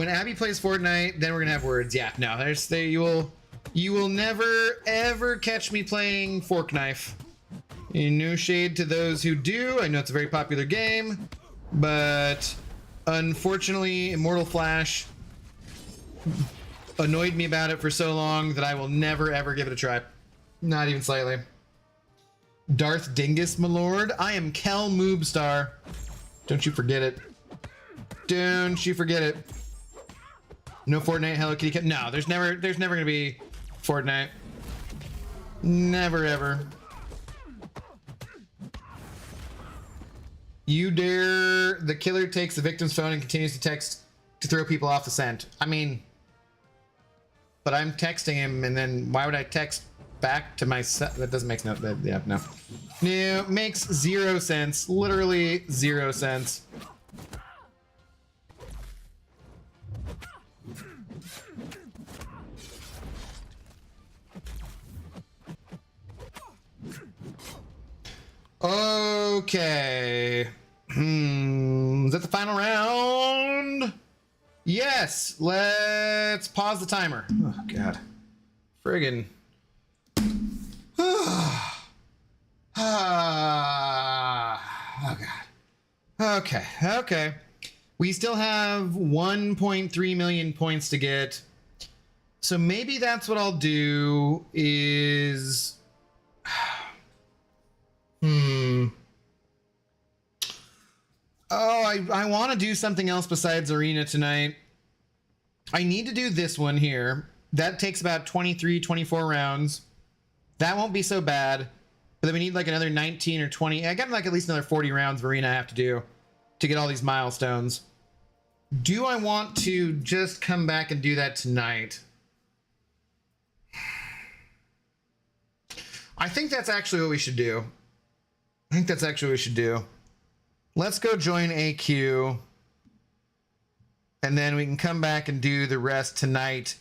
S1: Abby plays Fortnite, then we're gonna have words. Yeah, no, you will never ever catch me playing Fork Knife. No shade to those who do. I know it's a very popular game, but unfortunately, Immortal Flash annoyed me about it for so long that I will never ever give it a try. Not even slightly. Darth Dingus, my lord. I am Kel Moobstar. Don't you forget it. Don't you forget it. No Fortnite, Hello Kitty Cat. No, there's never gonna be Fortnite. Never ever. You dare. The killer takes the victim's phone and continues to text to throw people off the scent. I mean, but I'm texting him, and then why would I text back to myself? That doesn't make no. Yeah, no. No, makes zero sense. Literally zero sense. Okay. Is that the final round? Yes. Let's pause the timer. Oh, God. Friggin'. Oh, God. Okay. Okay. We still have 1.3 million points to get. So maybe that's what I'll do is... Oh, I want to do something else besides Arena tonight. I need to do this one here. That takes about 23, 24 rounds. That won't be so bad. But then we need like another 19 or 20. I got like at least another 40 rounds of Arena I have to do to get all these milestones. Do I want to just come back and do that tonight? I think that's actually what we should do. I think that's actually what we should do. Let's go join AQ. And then we can come back and do the rest tonight.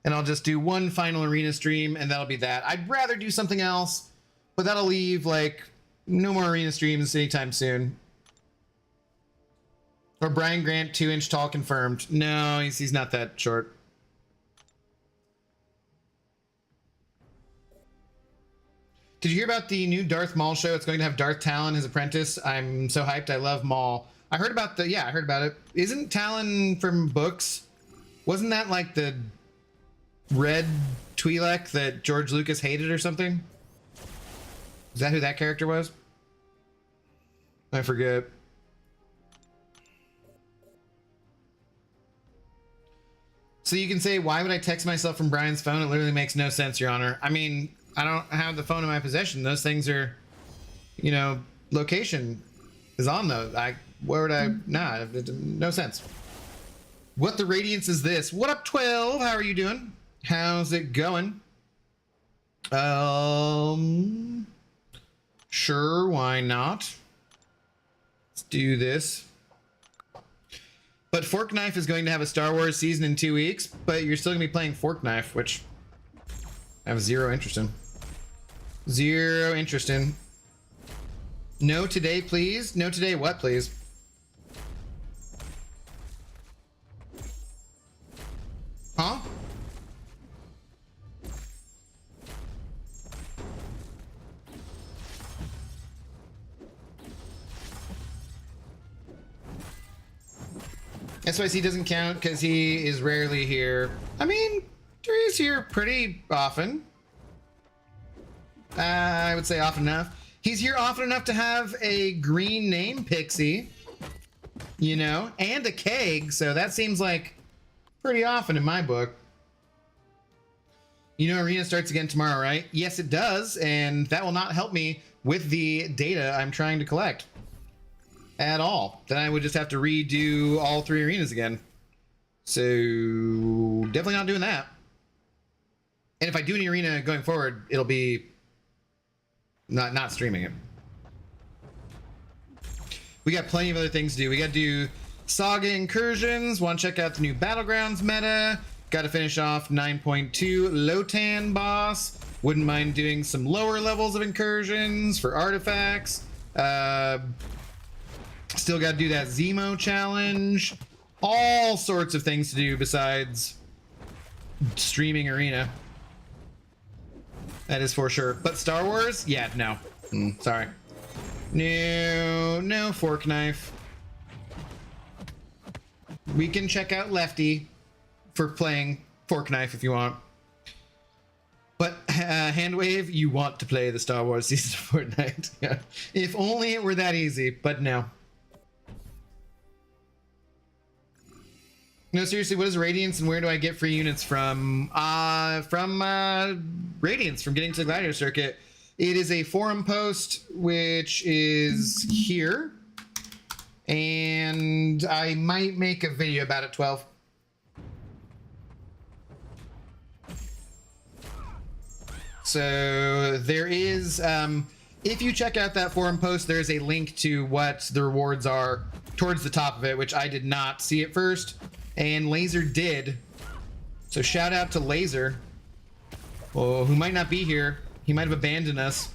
S1: And I'll just do one final Arena stream, and that'll be that. I'd rather do something else, but that'll leave, like, no more Arena streams anytime soon. Or Brian Grant, 2-inch tall confirmed. No, he's not that short. Did you hear about the new Darth Maul show? It's going to have Darth Talon, his apprentice. I'm so hyped. I love Maul. I heard about the... Yeah, I heard about it. Isn't Talon from books? Wasn't that like the red Twi'lek that George Lucas hated or something? Is that who that character was? I forget. So you can say, why would I text myself from Brian's phone? It literally makes no sense, Your Honor. I mean... I don't have the phone in my possession. Those things are, you know, location is on those. Where would I? Nah, no sense. What the Radiance is this? What up, 12? How are you doing? How's it going? Sure, why not? Let's do this. But Fork Knife is going to have a Star Wars season in 2 weeks, but you're still gonna be playing Fork Knife, which I have zero interest in. Zero interest in. No today, please. No today, what, please? Huh? SYC doesn't count because he is rarely here. I mean, he's here pretty often. I would say often enough. He's here often enough to have a green name pixie, you know, and a keg. So that seems like pretty often in my book. You know, Arena starts again tomorrow, right? Yes, it does. And that will not help me with the data I'm trying to collect at all. Then I would just have to redo all 3 arenas again. So definitely not doing that. And if I do an arena going forward, it'll be not streaming it. We got plenty of other things to do. We got to do Saga Incursions. Want to check out the new Battlegrounds meta. Got to finish off 9.2 Lotan boss. Wouldn't mind doing some lower levels of incursions for artifacts. Still got to do that Zemo challenge. All sorts of things to do besides streaming Arena. That is for sure. But Star Wars? Yeah, no. Sorry. No fork knife. We can check out Lefty for playing fork knife if you want. But Handwave, you want to play the Star Wars season of Fortnite. Yeah. If only it were that easy, but no. No, seriously, what is Radiance and where do I get free units from? Radiance, from getting to the Gladiator Circuit. It is a forum post, which is here. And I might make a video about it, 12. So there is, if you check out that forum post, there's a link to what the rewards are towards the top of it, which I did not see at first. And Laser did. So shout out to Laser. Oh, who might not be here. He might have abandoned us.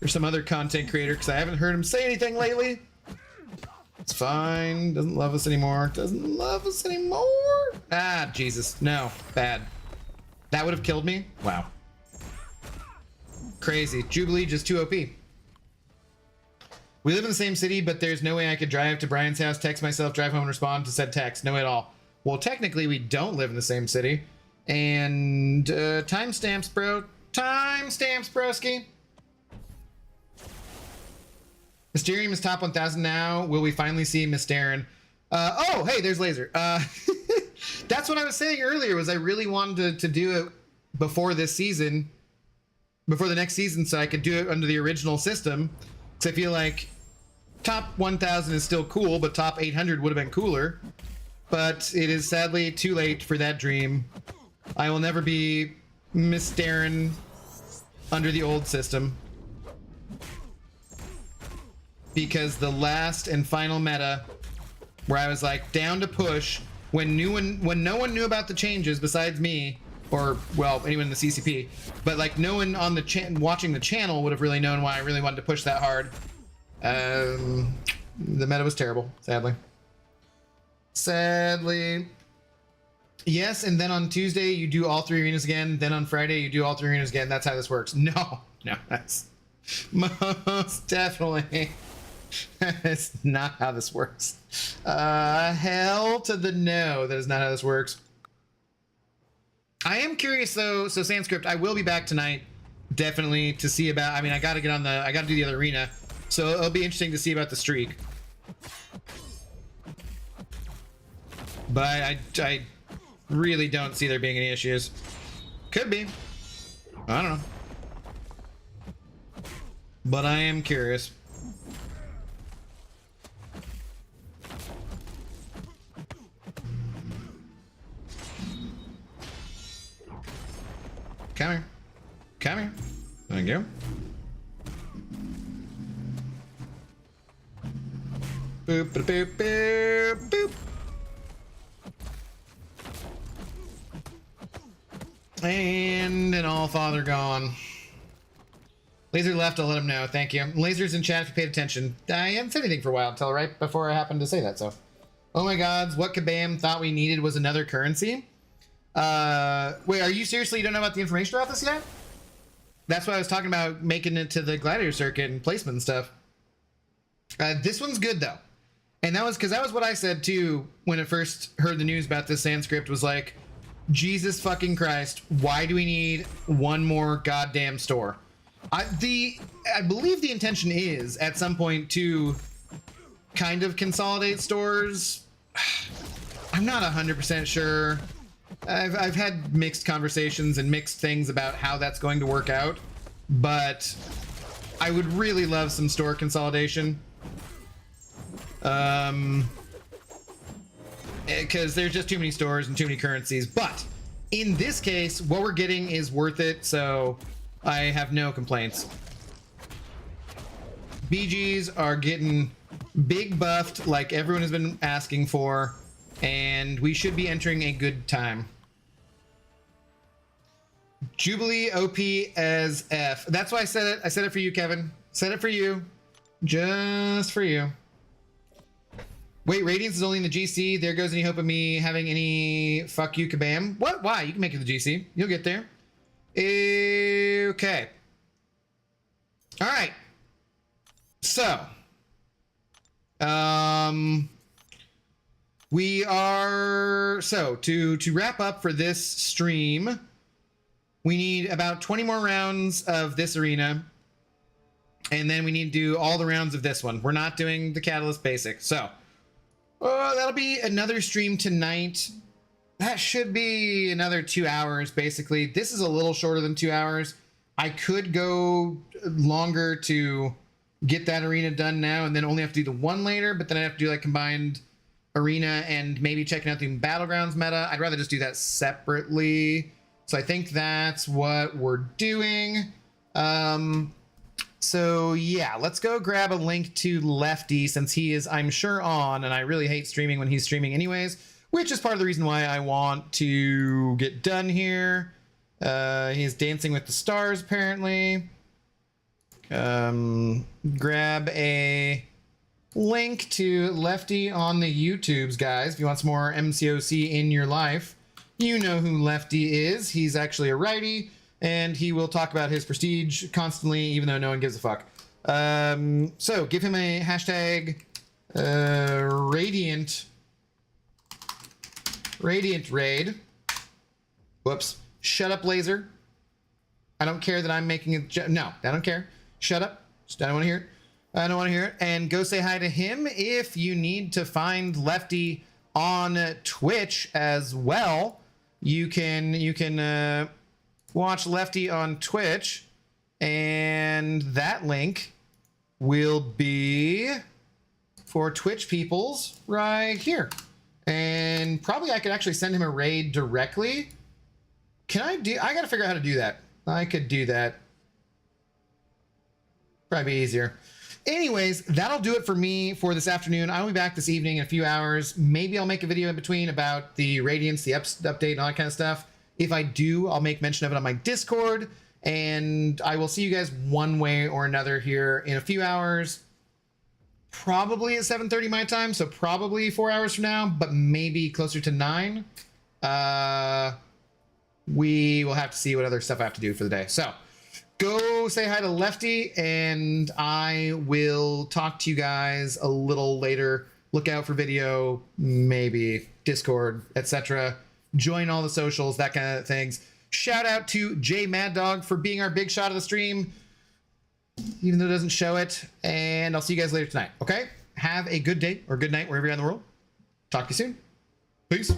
S1: Or some other content creator, because I haven't heard him say anything lately. It's fine. Doesn't love us anymore. Doesn't love us anymore. Ah, Jesus. No. Bad. That would have killed me? Wow. Crazy. Jubilee just too OP. We live in the same city, but there's no way I could drive to Brian's house, text myself, drive home, and respond to said text. No way at all. Well, technically, we don't live in the same city. And timestamps, bro. Timestamps, broski. Mysterium is top 1,000 now. Will we finally see Mysterin? Oh, hey, there's Laser. That's what I was saying earlier, was I really wanted to do it before this season, before the next season, so I could do it under the original system. Because I feel like top 1,000 is still cool, but top 800 would have been cooler. But it is sadly too late for that dream. I will never be Mysterin under the old system. Because the last and final meta, where I was like down to push, when no one knew about the changes besides me, or well, anyone in the CCP, but like no one on the watching the channel would have really known why I really wanted to push that hard. The meta was terrible, sadly. Sadly. Yes, and then on Tuesday you do all 3 arenas again. Then on Friday you do all 3 arenas again. That's how this works. No, that's most definitely. That's not how this works. Hell to the no, that is not how this works. I am curious though, so Sanskrit, I will be back tonight, definitely, to see about, I mean, I gotta do the other arena, so it'll be interesting to see about the streak. But I really don't see there being any issues. Could be. I don't know. But I am curious. Come here. Come here. Thank you. Boop, boop, boop, boop, boop. And an all-father gone. Laser left, I'll let him know. Thank you. Laser's in chat if you paid attention. I haven't said anything for a while until right before I happened to say that, so. Oh my gods, what Kabam thought we needed was another currency? Wait, are you seriously, you don't know about the information about this yet? That's why I was talking about making it to the Gladiator Circuit and placement and stuff. This one's good though. And that was because that was what I said too when I first heard the news about this Sanskrit, was like, Jesus fucking Christ, why do we need one more goddamn store? I believe the intention is at some point to kind of consolidate stores. I'm not 100% sure. I've had mixed conversations and mixed things about how that's going to work out, but I would really love some store consolidation. Because there's just too many stores and too many currencies. But in this case, what we're getting is worth it, so I have no complaints. BGs are getting big buffed like everyone has been asking for, and we should be entering a good time. Jubilee OP as F. That's why I said it. I said it for you, Kevin. Said it for you. Just for you. Wait, Radiance is only in the GC. There goes any hope of me having any fuck you kabam. What? Why? You can make it to the GC. You'll get there. Okay. All right. So, we are, so to wrap up for this stream, we need about 20 more rounds of this arena. And then we need to do all the rounds of this one. We're not doing the Catalyst Basic. So, that'll be another stream tonight. That should be another 2 hours, basically. This is a little shorter than 2 hours. I could go longer to get that arena done now and then only have to do the one later, but then I have to do like combined arena and maybe checking out the Battlegrounds meta. I'd rather just do that separately. So I think that's what we're doing. So yeah, let's go grab a link to Lefty since he is, I'm sure, on, and I really hate streaming when he's streaming anyways, which is part of the reason why I want to get done here. He's Dancing with the Stars, apparently. Grab a link to Lefty on the YouTubes, guys. If you want some more MCOC in your life, you know who Lefty is. He's actually a righty, and he will talk about his prestige constantly, even though no one gives a fuck. So give him a hashtag Radiant raid. Whoops. Shut up, Laser. I don't care that I'm making it. No, I don't care. Shut up. I don't want to hear it. I don't want to hear it. And go say hi to him if you need to find Lefty on Twitch as well. You can watch Lefty on Twitch, and that link will be for Twitch peoples right here. And probably I could actually send him a raid directly. Can I do? I gotta figure out how to do that. I could do that. Probably be easier. Anyways, that'll do it for me for this afternoon. I'll be back this evening in a few hours. Maybe I'll make a video in between about the Radiance, the update, and all that kind of stuff. If I do, I'll make mention of it on my Discord. And I will see you guys one way or another here in a few hours. Probably at 7:30 my time, so probably 4 hours from now, but maybe closer to 9. We will have to see what other stuff I have to do for the day. So go say hi to Lefty, and I will talk to you guys a little later. Look out for video, maybe Discord, etc. Join all the socials, that kind of things. Shout out to Jay Mad Dog for being our big shot of the stream, even though it doesn't show it. And I'll see you guys later tonight. Okay? Have a good day or good night wherever you're in the world. Talk to you soon. Peace.